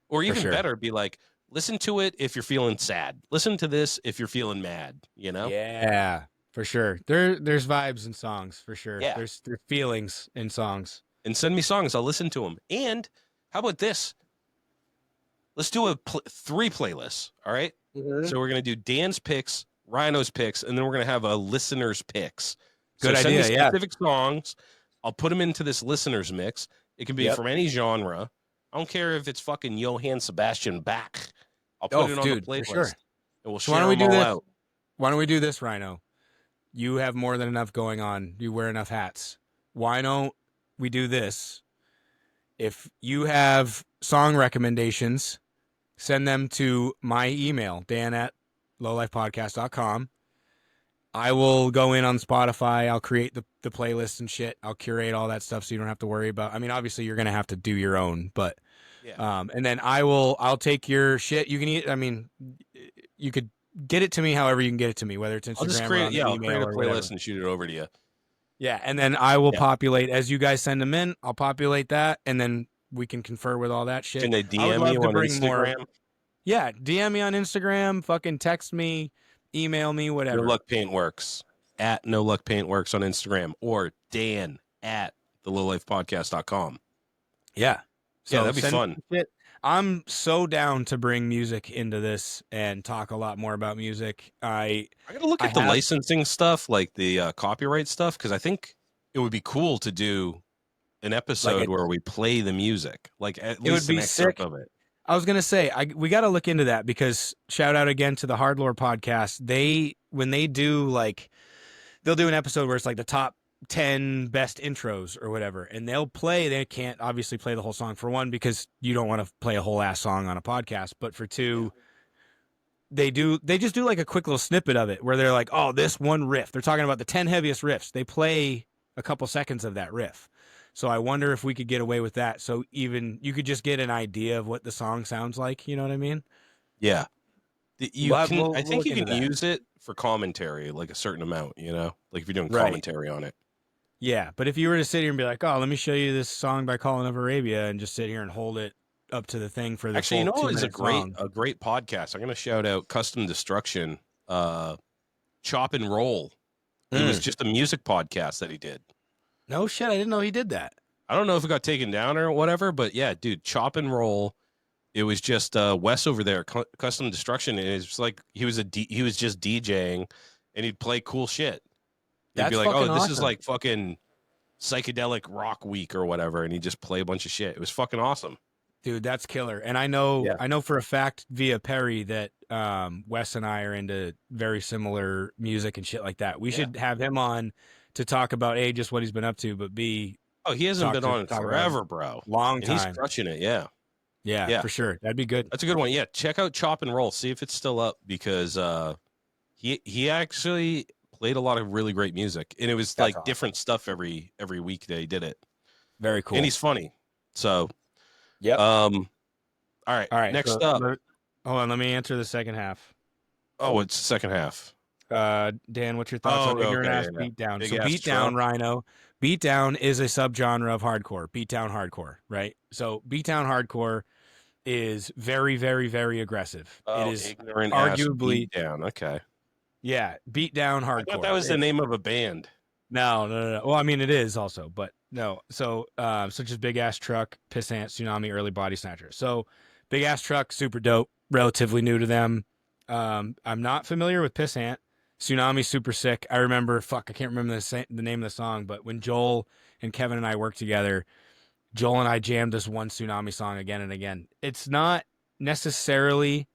Or even better, be like, listen to it if you're feeling sad. Listen to this if you're feeling mad, Yeah, For sure. There's vibes in songs, for sure. Yeah. There's feelings in songs. And send me songs. I'll listen to them. And how about this? Let's do a 3 playlists. All right. Mm-hmm. So we're going to do Dan's picks, Rhino's picks, and then we're going to have a listener's picks. So Good send idea, me yeah. specific songs. I'll put them into this listener's mix. It can be from any genre. I don't care if it's fucking Johann Sebastian Bach. I'll put it on the playlist. Sure. And we'll So share them all out. Why don't we do this, Rhino? You have more than enough going on. You wear enough hats. Why don't we do this? If you have song recommendations, send them to my email, dan@lowlifepodcast.com. I will go in on Spotify. I'll create the playlist and shit. I'll curate all that stuff so you don't have to worry about. I mean, obviously you're gonna have to do your own, but and then I'll take your shit. You can I mean, you could get it to me however you can get it to me, whether it's Instagram I'll just create, or I'll create a playlist or and shoot it over to you. Yeah, and then I will populate as you guys send them in. I'll populate that, and then we can confer with all that shit. Can they DM you on Instagram? Yeah, DM me on Instagram. Fucking text me, email me, whatever. No Luck Paintworks at No Luck Paintworks on Instagram, or Dan at thelowlifepodcast.com. Yeah, so that'd be fun. I'm so down to bring music into this and talk a lot more about music. I gotta look at the licensing stuff, like the copyright stuff, because I think it would be cool to do an episode where we play the music, like at least an excerpt of it. I was gonna say we got to look into that, because shout out again to the Hardlore podcast. When they do they'll do an episode where it's like the top 10 best intros or whatever, and they can't obviously play the whole song, for one, because you don't want to play a whole ass song on a podcast, but for two, they just do like a quick little snippet of it where they're like, oh, this one riff, they're talking about the 10 heaviest riffs, they play a couple seconds of that riff. So I wonder if we could get away with that, so even you could just get an idea of what the song sounds like, you know what I mean? Yeah. I think you can use it for commentary, like a certain amount, like if you're doing commentary on it. Yeah, but if you were to sit here and be like, oh, let me show you this song by Colin of Arabia, and just sit here and hold it up to the thing for the actually, full it's a great podcast. I'm going to shout out Custom Destruction, Chop and Roll. It was just a music podcast that he did. No shit, I didn't know he did that. I don't know if it got taken down or whatever, but yeah, dude, Chop and Roll. It was just Wes over there, Custom Destruction, and it's like he was just DJing, and he'd play cool shit. He'd be like, oh, this is like fucking psychedelic rock week or whatever, and he'd just play a bunch of shit. It was fucking awesome. Dude, that's killer. And I know for a fact via Perry that Wes and I are into very similar music and shit like that. We should have him on to talk about A, just what he's been up to, but B, he hasn't been on forever, bro. Long time. He's crushing it, yeah, for sure. That'd be good. That's a good one. Yeah, check out Chop and Roll. See if it's still up, because he actually played a lot of really great music, and it was different stuff every week that he did it. Very cool. And he's funny. So, all right. Next up. Hold on, let me answer the second half. Oh, it's the second half. Dan, what's your thoughts on Ignorant Ass Beatdown? Big So Beatdown, Rhino. Beatdown is a subgenre of hardcore. Beatdown hardcore, right? So Beatdown hardcore is very, very, very aggressive. It is Ignorant arguably Ass Beatdown. Okay. Yeah, Beatdown hardcore. I thought that was the name of a band. No. Well, I mean, it is also, but no. So, such as Big Ass Truck, Pissant, Tsunami, Early Body Snatcher. So, Big Ass Truck, super dope. Relatively new to them. I'm not familiar with Pissant. Tsunami, super sick. I remember, I can't remember the name of the song, but when Joel and Kevin and I worked together, Joel and I jammed this one Tsunami song again and again. It's not necessarily,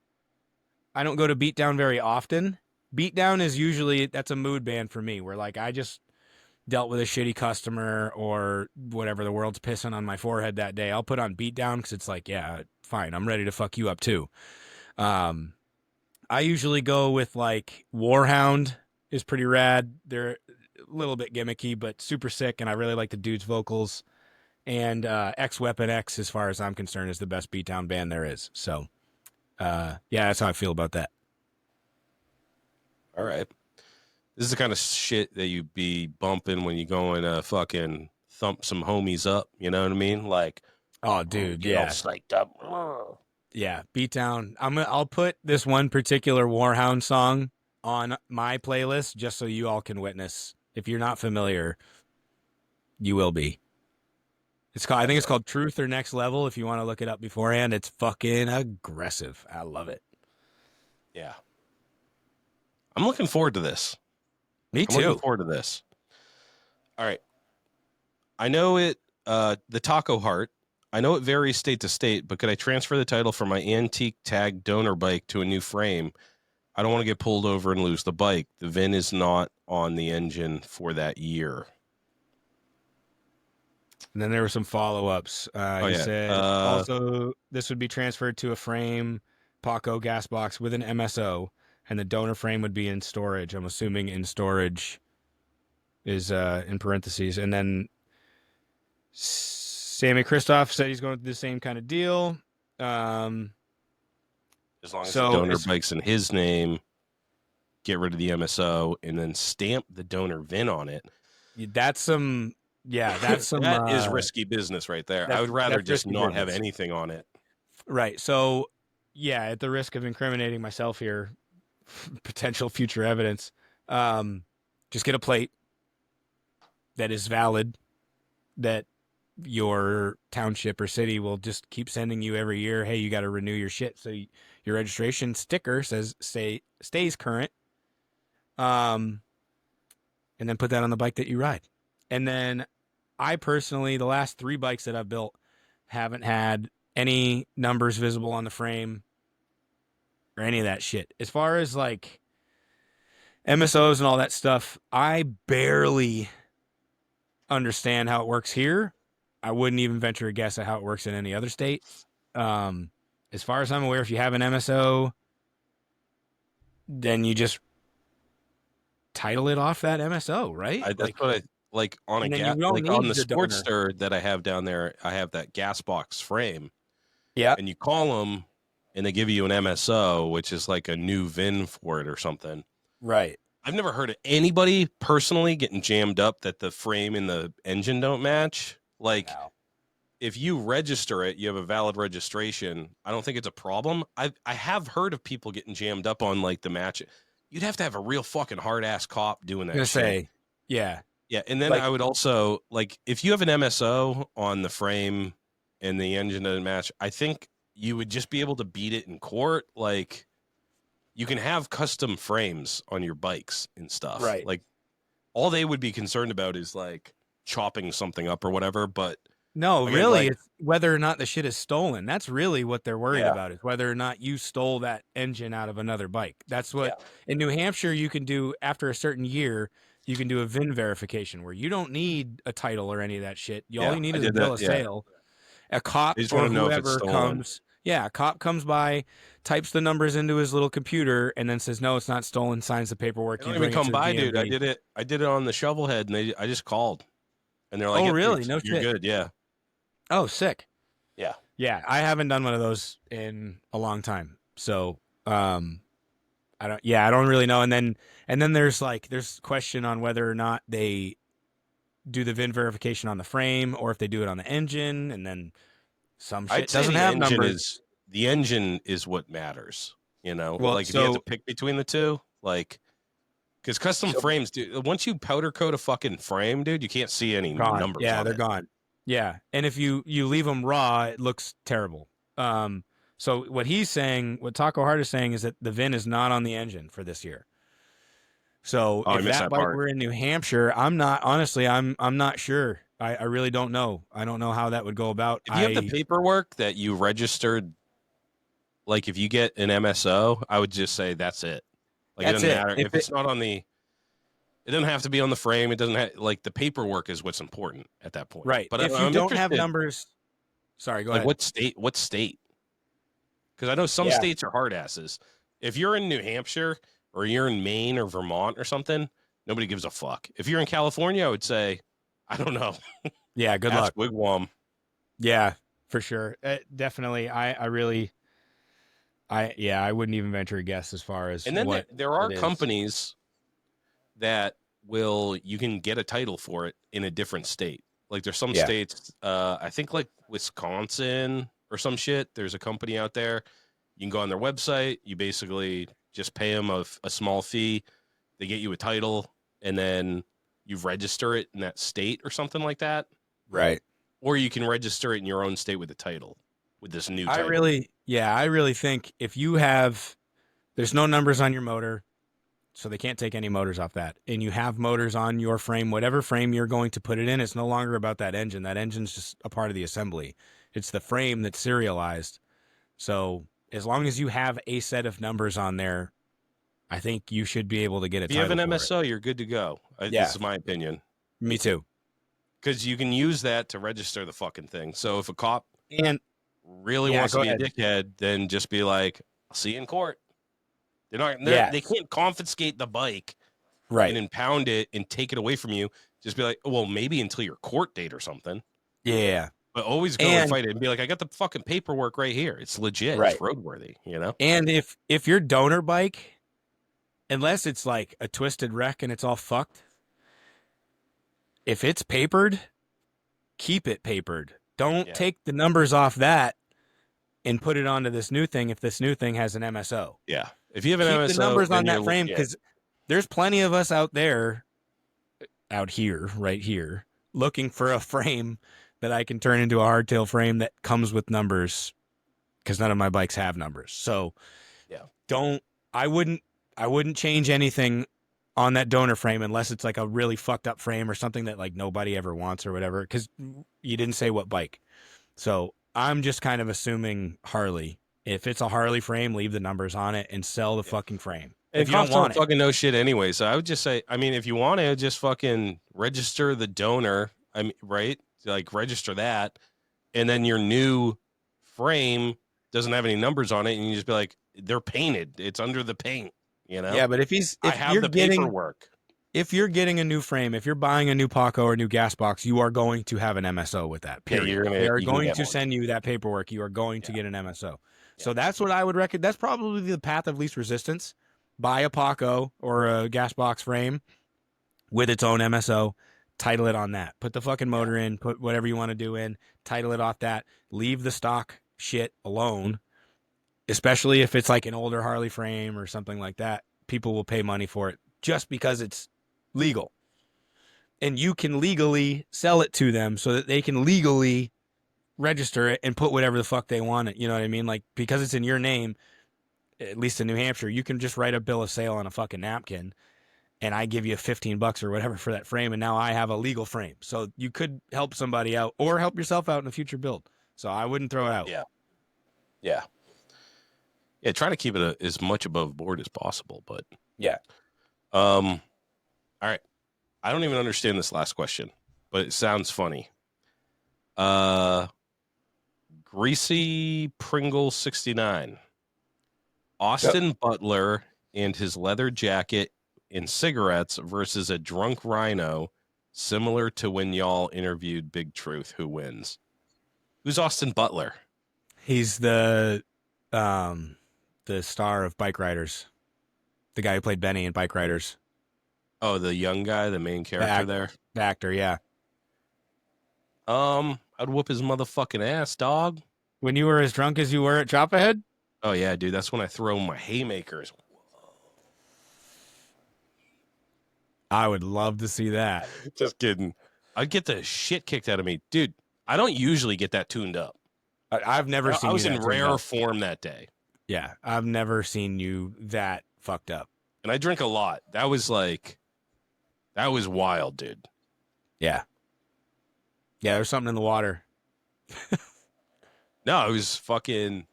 I don't go to Beatdown very often. Beatdown is usually, that's a mood band for me, where like I just dealt with a shitty customer or whatever, the world's pissing on my forehead that day. I'll put on Beatdown because it's like, yeah, fine, I'm ready to fuck you up too. I usually go with like Warhound is pretty rad. They're a little bit gimmicky, but super sick, and I really like the dude's vocals. And X Weapon X, as far as I'm concerned, is the best beatdown band there is. So, yeah, that's how I feel about that. All right. This is the kind of shit that you be bumping when you go and fucking thump some homies up. You know what I mean? Like, oh, dude, all psyched up. Yeah, beatdown. I'll put this one particular Warhound song on my playlist just so you all can witness. If you're not familiar, you will be. It's called, I think it's called Truth or Next Level. If you want to look it up beforehand, it's fucking aggressive. I love it. Yeah. I'm looking forward to this. Me I'm looking too. forward to this. All right. I know it, the Taco Heart, I know it varies state to state, but could I transfer the title from my antique tag donor bike to a new frame? I don't want to get pulled over and lose the bike. The VIN is not on the engine for that year. And then there were some follow-ups. He said, also, this would be transferred to a frame, Paco gas box with an MSO, and the donor frame would be in storage. I'm assuming in storage is in parentheses. And then Sammy Christoph said he's going to do the same kind of deal. As long as the donor bike's in his name, get rid of the MSO, and then stamp the donor VIN on it. That's some... Yeah, that's some... that is risky business right there. I would rather just not have anything on it. Right. So, yeah, at the risk of incriminating myself here, potential future evidence, just get a plate that is valid, that your township or city will just keep sending you every year. Hey, you got to renew your shit. So your registration sticker stays current. And then put that on the bike that you ride. And then I personally, the last 3 bikes that I've built haven't had any numbers visible on the frame or any of that shit. As far as like MSOs and all that stuff, I barely understand how it works here. I wouldn't even venture a guess at how it works in any other state. As far as I'm aware, if you have an MSO, then you just title it off that MSO, right? That's what I like on a gas, like on the Sportster that I have down there. I have that gas box frame. Yeah, and you call them, and they give you an MSO, which is like a new VIN for it or something. Right. I've never heard of anybody personally getting jammed up that the frame and the engine don't match. Like, if you register it, you have a valid registration. I don't think it's a problem. I have heard of people getting jammed up on like the match. You'd have to have a real fucking hard ass cop doing that. Yeah. Yeah. And then I would also like, if you have an MSO on the frame and the engine doesn't match, I think you would just be able to beat it in court. Like, you can have custom frames on your bikes and stuff. Right. Like, all they would be concerned about is like chopping something up or whatever. But no, again, really, it's whether or not the shit is stolen. That's really what they're worried about, is whether or not you stole that engine out of another bike. That's what in New Hampshire you can do after a certain year. You can do a VIN verification where you don't need a title or any of that shit. All you need is a bill of sale. A cop or whoever comes. Yeah, a cop comes by, types the numbers into his little computer, and then says, "No, it's not stolen." Signs the paperwork. You don't even come by, dude. I did it on the Shovelhead, and I just called, and they're like, "Oh, really? No shit. You're good, yeah." Oh, sick. Yeah, yeah. I haven't done one of those in a long time, so I don't really know. And then there's question on whether or not they do the VIN verification on the frame or if they do it on the engine, and then some shit doesn't have numbers. The engine is what matters, you know. Well, like if you have to pick between the two, like, because custom frames, dude. Once you powder coat a fucking frame, dude, you can't see any numbers. Yeah, they're gone. Yeah, and if you leave them raw, it looks terrible. So what Taco Heart is saying is that the VIN is not on the engine for this year. So if that bike were in New Hampshire, I'm not sure. I really don't know. I don't know how that would go about. If you have the paperwork that you registered, like if you get an MSO, I would just say that's it. Like it doesn't matter if it's not on the. It doesn't have to be on the frame. It doesn't have like the paperwork is what's important at that point. Right. But if you don't have numbers, sorry, go ahead. What state? Because I know some states are hard asses. If you're in New Hampshire or you're in Maine or Vermont or something, nobody gives a fuck. If you're in California, I would say, I don't know. Yeah, good luck. Wigwam. Yeah, for sure. Definitely. I wouldn't even venture a guess as far as. And then there are companies that you can get a title for it in a different state. Like there's some states, I think like Wisconsin or some shit. There's a company out there. You can go on their website. You basically just pay them a small fee. They get you a title, and then you register it in that state or something like that. Right. Or you can register it in your own state with the title, with this new I title. really think if you have, there's no numbers on your motor, so they can't take any motors off that. And you have motors on your frame, whatever frame you're going to put it in, it's no longer about that engine. That engine's just a part of the assembly. It's the frame that's serialized. So as long as you have a set of numbers on there, I think you should be able to get a If you have title an for MSO, you're good to go. Yeah. This is my opinion. Me too. Because you can use that to register the fucking thing. So if a cop And really wants to be a dickhead, then just be like, I'll see you in court. They can't confiscate the bike and impound it and take it away from you. Just be like, well, maybe until your court date or something. Yeah. But always go and fight it and be like, I got the fucking paperwork right here. It's legit. It's roadworthy, you know? And if your donor bike, unless it's like a twisted wreck and it's all fucked, if it's papered, keep it papered. Don't take the numbers off that and put it onto this new thing if this new thing has an MSO. Yeah. If you have an keep MSO, the numbers on that frame, because there's plenty of us out here, right here, looking for a frame that I can turn into a hardtail frame that comes with numbers, because none of my bikes have numbers. So I wouldn't change anything on that donor frame unless it's like a really fucked up frame or something that like nobody ever wants or whatever, because you didn't say what bike. So I'm just kind of assuming Harley. If it's a Harley frame, leave the numbers on it and sell the fucking frame. If you don't fucking know shit anyway, so I would just say, I mean, if you want to, just fucking register the donor. I mean, right? Like register that, and then your new frame doesn't have any numbers on it, and you just be like, they're painted. It's under the paint, you know? Yeah, but if you're getting paperwork. If you're getting a new frame, if you're buying a new Paco or a new gas box, you are going to have an MSO with that. Period. They are going to send you that paperwork. You are going to get an MSO. So that's what I would recommend. That's probably the path of least resistance. Buy a Paco or a gas box frame with its own MSO. Title it on that. Put the fucking motor in. Put whatever you want to do in. Title it off that. Leave the stock shit alone. Especially if it's like an older Harley frame or something like that. People will pay money for it just because it's legal. And you can legally sell it to them so that they can legally register it and put whatever the fuck they want it. You know what I mean? Like, because it's in your name, at least in New Hampshire, you can just write a bill of sale on a fucking napkin and I give you $15 or whatever for that frame. And now I have a legal frame. So you could help somebody out or help yourself out in a future build. So I wouldn't throw it out. Yeah. Try to keep it as much above board as possible, but all right. I don't even understand this last question, but it sounds funny. Greasy Pringle 69. Austin Butler and his leather jacket and cigarettes versus a drunk rhino, similar to when y'all interviewed Big Truth. Who wins? Who's Austin Butler? He's the star of Bike Riders. The guy who played Benny in Bike Riders. Oh, the young guy, the main character there? The actor, yeah. I'd whoop his motherfucking ass, dog. When you were as drunk as you were at Chop Ahead? Oh, yeah, dude. That's when I throw my haymakers. I would love to see that. Just kidding. I'd get the shit kicked out of me. Dude, I don't usually get that tuned up. I've never seen you. I was in rare form that day. Yeah, I've never seen you that fucked up. And I drink a lot. That was wild, dude. Yeah. Yeah, there's something in the water. No, it was fucking...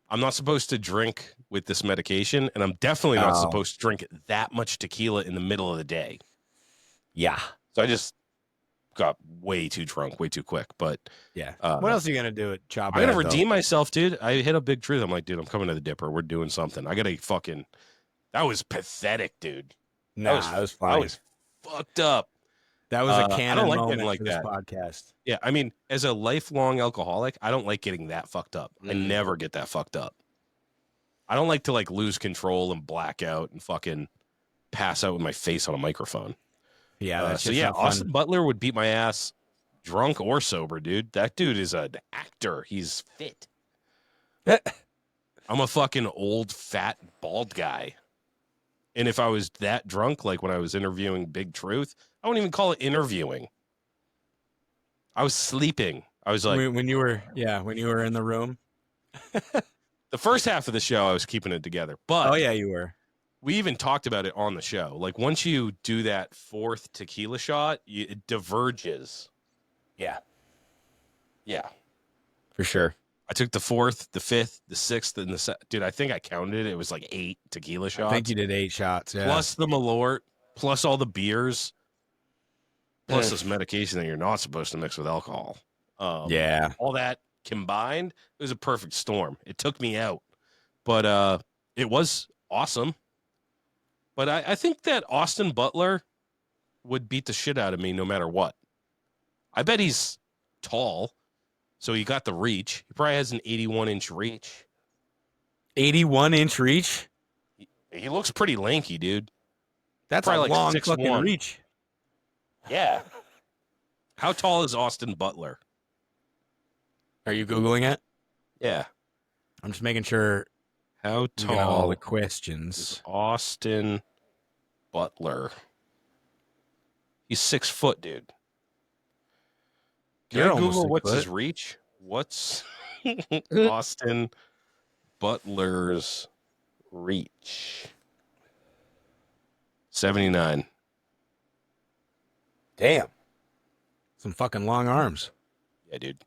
I'm not supposed to drink with this medication, and I'm definitely not supposed to drink that much tequila in the middle of the day. Yeah. So I just got way too drunk, way too quick. But yeah. What else are you going to do at Chop Ahead? I'm going to redeem myself, dude. I hit a Big Truth. I'm like, dude, I'm coming to the Dipper. We're doing something. I got to fucking... That was pathetic, dude. Nah, that was funny. I was fucked up. That was a canon moment like for this podcast. Yeah, I mean, as a lifelong alcoholic, I don't like getting that fucked up. I never get that fucked up. I don't like to lose control and black out and fucking pass out with my face on a microphone. Yeah, that's Austin Butler would beat my ass drunk or sober, dude. That dude is an actor. He's fit. I'm a fucking old, fat, bald guy. And if I was that drunk, like when I was interviewing Big Truth, I wouldn't even call it interviewing. I was sleeping. I was like, when you were in the room. the first half of the show, I was keeping it together. But Oh yeah, you were. we even talked about it on the show. Like once you do that fourth tequila shot, it diverges. Yeah, Yeah. for sure. I took the fourth, the fifth, the sixth, and dude, I think I counted it. It was like 8 tequila shots. I think you did 8 shots. Yeah. Plus the Malort, plus all the beers, plus this medication that you're not supposed to mix with alcohol. Yeah. All that combined, it was a perfect storm. It took me out. But it was awesome. But I think that Austin Butler would beat the shit out of me no matter what. I bet he's tall, so he got the reach. He probably has an 81-inch reach. 81-inch reach? He looks pretty lanky, dude. That's probably a long 6'1". fucking reach. Yeah. How tall is Austin Butler? Are you Googling it? Yeah. I'm just making sure. How We got all tall the is questions. Austin Butler? He's 6 foot, dude. Can You're I almost Google 6 what's his foot. reach? What's Austin Butler's reach? 79. Damn. Some fucking long arms. Yeah, dude.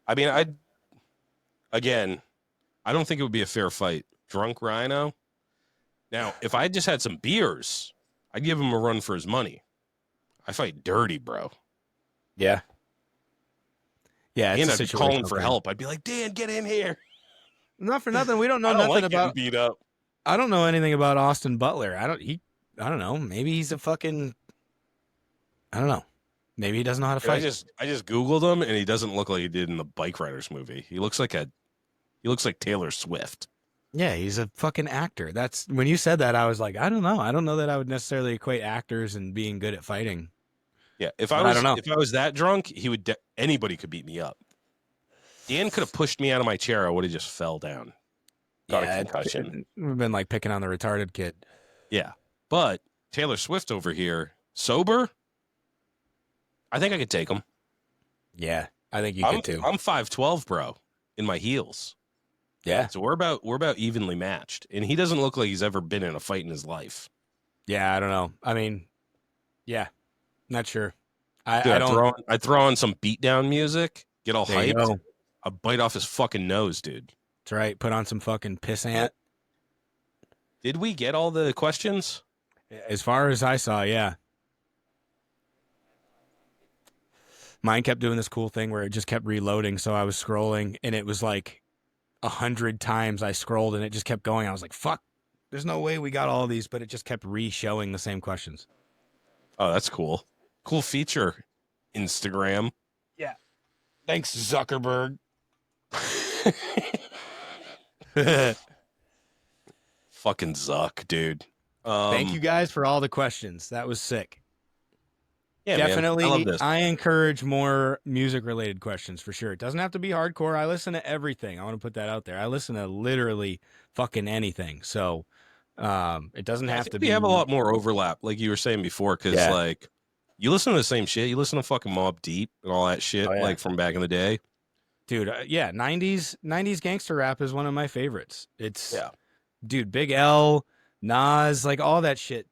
I mean, I don't think it would be a fair fight. Drunk Rhino. Now, if I just had some beers, I'd give him a run for his money. I fight dirty, bro. Yeah. Yeah, And it's I'd a be calling situational for thing. help. I'd be like, Dan, get in here. Not for nothing. We don't know I don't nothing like about. getting beat up. I don't know anything about Austin Butler. I don't know. Maybe he's a fucking. I don't know. Maybe he doesn't know how to Dude, fight. I just Googled him, and he doesn't look like he did in the Bike Riders movie. He looks like Taylor Swift. Yeah, he's a fucking actor. That's when you said that, I was like, I don't know. I don't know that I would necessarily equate actors and being good at fighting. Yeah, I don't know. if I was that drunk, anybody could beat me up. Dan could have pushed me out of my chair. I would have just fell down. Got a concussion. We've been like picking on the retarded kid. Yeah, but Taylor Swift over here, sober. I think I could take him. Yeah, I think you could too. I'm 5'12", bro, in my heels. Yeah, So we're about evenly matched, and he doesn't look like he's ever been in a fight in his life. yeah. I don't know. I mean, yeah, not sure. Dude, I don't. I'd throw on some beatdown music, get all There you hyped. go. I'll bite off his fucking nose, dude. That's right. Put on some fucking pissant. Did we get all the questions? As far as I saw, yeah. Mine kept doing this cool thing where it just kept reloading. So I was scrolling, and it was like 100 times I scrolled, and it just kept going. I was like, "Fuck, there's no way we got all of these," but it just kept re-showing the same questions. Oh, that's cool. Cool feature, Instagram. Yeah. Thanks, Zuckerberg. Fucking Zuck, dude. Thank you guys for all the questions. That was sick. Yeah, man. Definitely, I love this. I encourage more music-related questions for sure. It doesn't have to be hardcore. I listen to everything. I want to put that out there. I listen to literally fucking anything. So it doesn't have to be. We have a lot more overlap, like you were saying before, because like you listen to the same shit. You listen to fucking Mobb Deep and all that shit, like from back in the day. Dude, yeah, 90s gangster rap is one of my favorites. It's dude, Big L, Nas, like all that shit.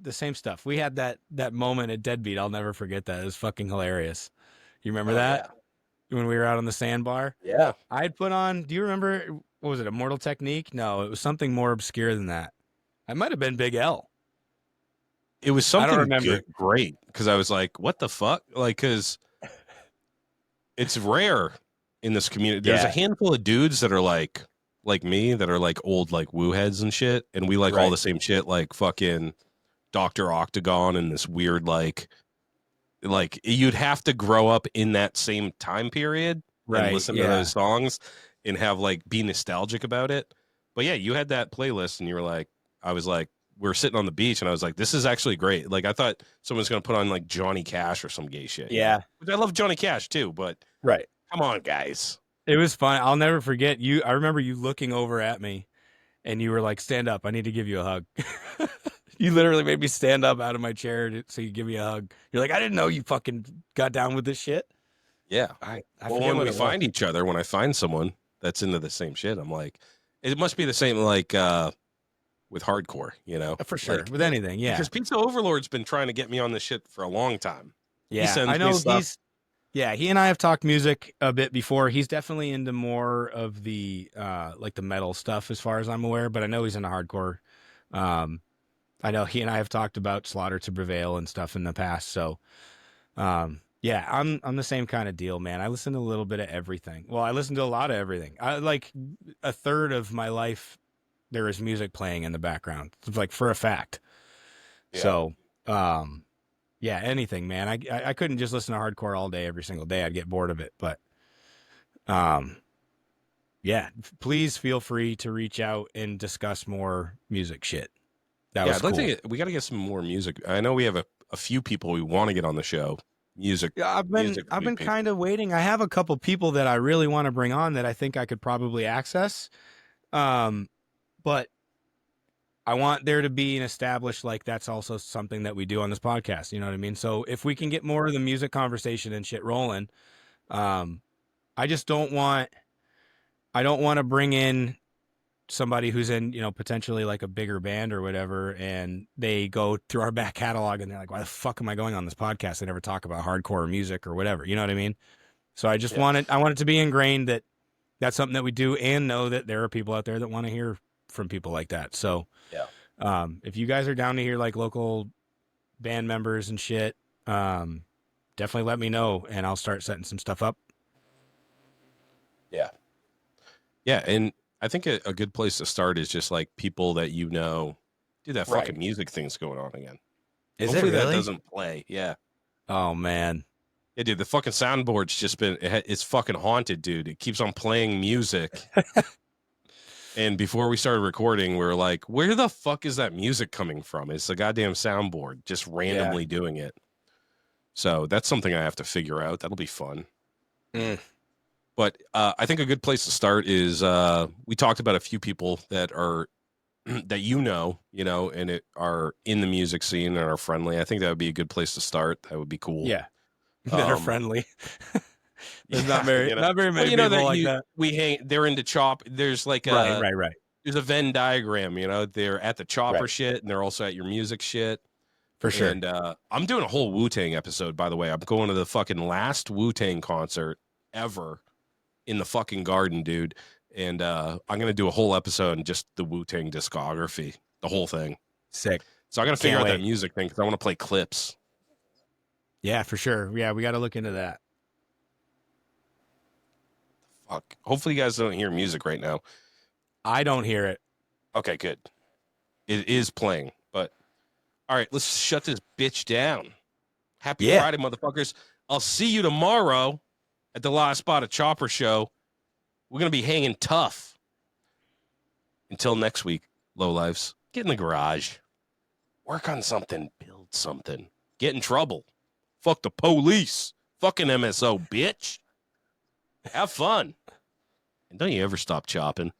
The same stuff. We had that moment at Deadbeat. I'll never forget that. It was fucking hilarious. You remember that? Yeah. When we were out on the sandbar? Yeah. I'd put on, do you remember, what was it, Immortal Technique? No, it was something more obscure than that. I might have been Big L. It was something I don't remember. great, because I was like, what the fuck? Like, because it's rare in this community. There's a handful of dudes that are like me, that are like old like woo heads and shit, and we like all the same shit, like fucking Dr. Octagon and this weird like you'd have to grow up in that same time period and listen to those songs and have like be nostalgic about it. But yeah, you had that playlist and you were like, I was like, we were sitting on the beach and I was like, this is actually great. Like I thought someone was gonna put on like Johnny Cash or some gay shit. Yeah. Which I love Johnny Cash too, but come on, guys. It was fun. I'll never forget you. I remember you looking over at me and you were like, stand up. I need to give you a hug. You literally made me stand up out of my chair so you give me a hug. You're like, I didn't know you fucking got down with this shit. Yeah. I Well, forget when what we it find was. each other, when I find someone that's into the same shit, I'm like, it must be the same like with hardcore, you know? For sure. Like With anything, yeah. because Pizza Overlord's been trying to get me on this shit for a long time. He Yeah. I sends me know stuff. he and I have talked music a bit before. He's definitely into more of the like the metal stuff as far as I'm aware, but I know he's into hardcore. Um I know he and I have talked about Slaughter to Prevail and stuff in the past. So, yeah, I'm the same kind of deal, man. I listen to a little bit of everything. Well, I listen to a lot of everything. I like a third of my life there is music playing in the background. It's like for a fact. Yeah. So, yeah, anything, man. I couldn't just listen to hardcore all day every single day. I'd get bored of it. But, um, yeah, please feel free to reach out and discuss more music shit. That was I'd like cool. we got to get some more music. I know we have a few people we want to get on the show. Music. Yeah, I've been kind of waiting. I have a couple people that I really want to bring on that I think I could probably access. But I want there to be an established, like, that's also something that we do on this podcast. You know what I mean? So if we can get more of the music conversation and shit rolling, I just I don't want to bring in somebody who's in, potentially like a bigger band or whatever, and they go through our back catalog and they're like, why the fuck am I going on this podcast? They never talk about hardcore music or whatever. You know what I mean? So I just want it to be ingrained that that's something that we do, and know that there are people out there that want to hear from people like that. So, if you guys are down to hear like local band members and shit, definitely let me know and I'll start setting some stuff up. Yeah. And I think a good place to start is just like people that dude, that fucking music thing's going on again. Hopefully that doesn't play. Yeah. Oh man. Yeah, dude, the fucking soundboard's just it's fucking haunted, dude. It keeps on playing music. And before we started recording, we were like, where the fuck is that music coming from? It's the goddamn soundboard just randomly doing it. So that's something I have to figure out. That'll be fun. But I think a good place to start is we talked about a few people that are that and are in the music scene and are friendly. I think that would be a good place to start. That would be cool. Yeah, that are friendly. There's not very many people that like that. We hang. They're into chop. There's like right. There's a Venn diagram. They're at the chopper shit, and they're also at your music shit. For sure. And I'm doing a whole Wu-Tang episode, by the way. I'm going to the fucking last Wu-Tang concert ever in the fucking garden, dude. And I'm going to do a whole episode on just the Wu-Tang discography, the whole thing. Sick. So I got to figure out that music thing because I want to play clips. Yeah, for sure. Yeah, we got to look into that. Fuck. Hopefully you guys don't hear music right now. I don't hear it. Okay, good. It is playing, but all right, let's shut this bitch down. Happy Friday, motherfuckers. I'll see you tomorrow at the Last Spot of Chopper show. We're going to be hanging tough. Until next week, Lowlifes, get in the garage. Work on something. Build something. Get in trouble. Fuck the police. Fucking MSO, bitch. Have fun. And don't you ever stop chopping.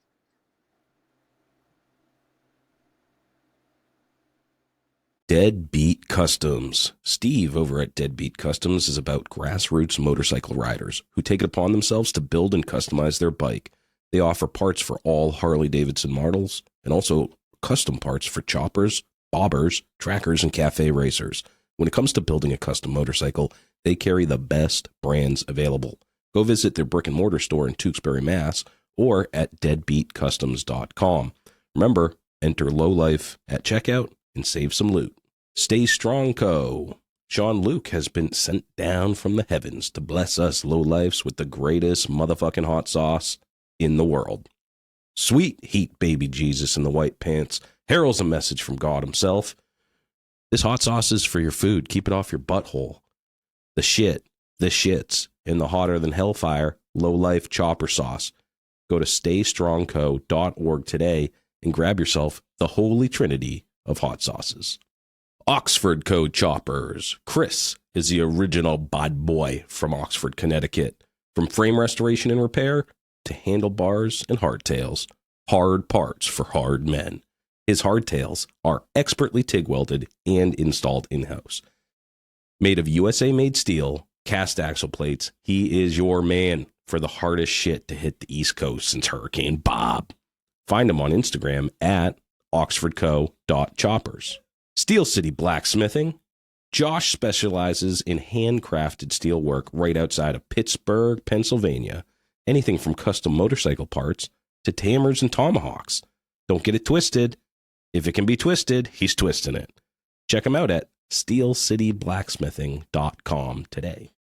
Deadbeat Customs. Steve over at Deadbeat Customs is about grassroots motorcycle riders who take it upon themselves to build and customize their bike. They offer parts for all Harley-Davidson models and also custom parts for choppers, bobbers, trackers, and cafe racers. When it comes to building a custom motorcycle, they carry the best brands available. Go visit their brick and mortar store in Tewksbury, Mass, or at deadbeatcustoms.com. Remember, enter Lowlife at checkout and save some loot. Stay strong, Co. Sean Luke has been sent down from the heavens to bless us Lowlifes with the greatest motherfucking hot sauce in the world. Sweet heat baby Jesus in the white pants heralds a message from God himself. This hot sauce is for your food. Keep it off your butthole. The shits, and the hotter than hellfire Lowlife chopper sauce. Go to staystrongco.org today and grab yourself the holy trinity of hot sauces. Oxford Code Choppers. Chris is the original bad boy from Oxford, Connecticut. From frame restoration and repair to handlebars and hardtails. Hard parts for hard men. His hardtails are expertly TIG welded and installed in-house. Made of USA-made steel, cast axle plates, he is your man for the hardest shit to hit the East Coast since Hurricane Bob. Find him on Instagram at oxfordco.choppers. Steel City Blacksmithing. Josh specializes in handcrafted steel work right outside of Pittsburgh, Pennsylvania. Anything from custom motorcycle parts to hammers and tomahawks. Don't get it twisted. If it can be twisted, he's twisting it. Check him out at steelcityblacksmithing.com today.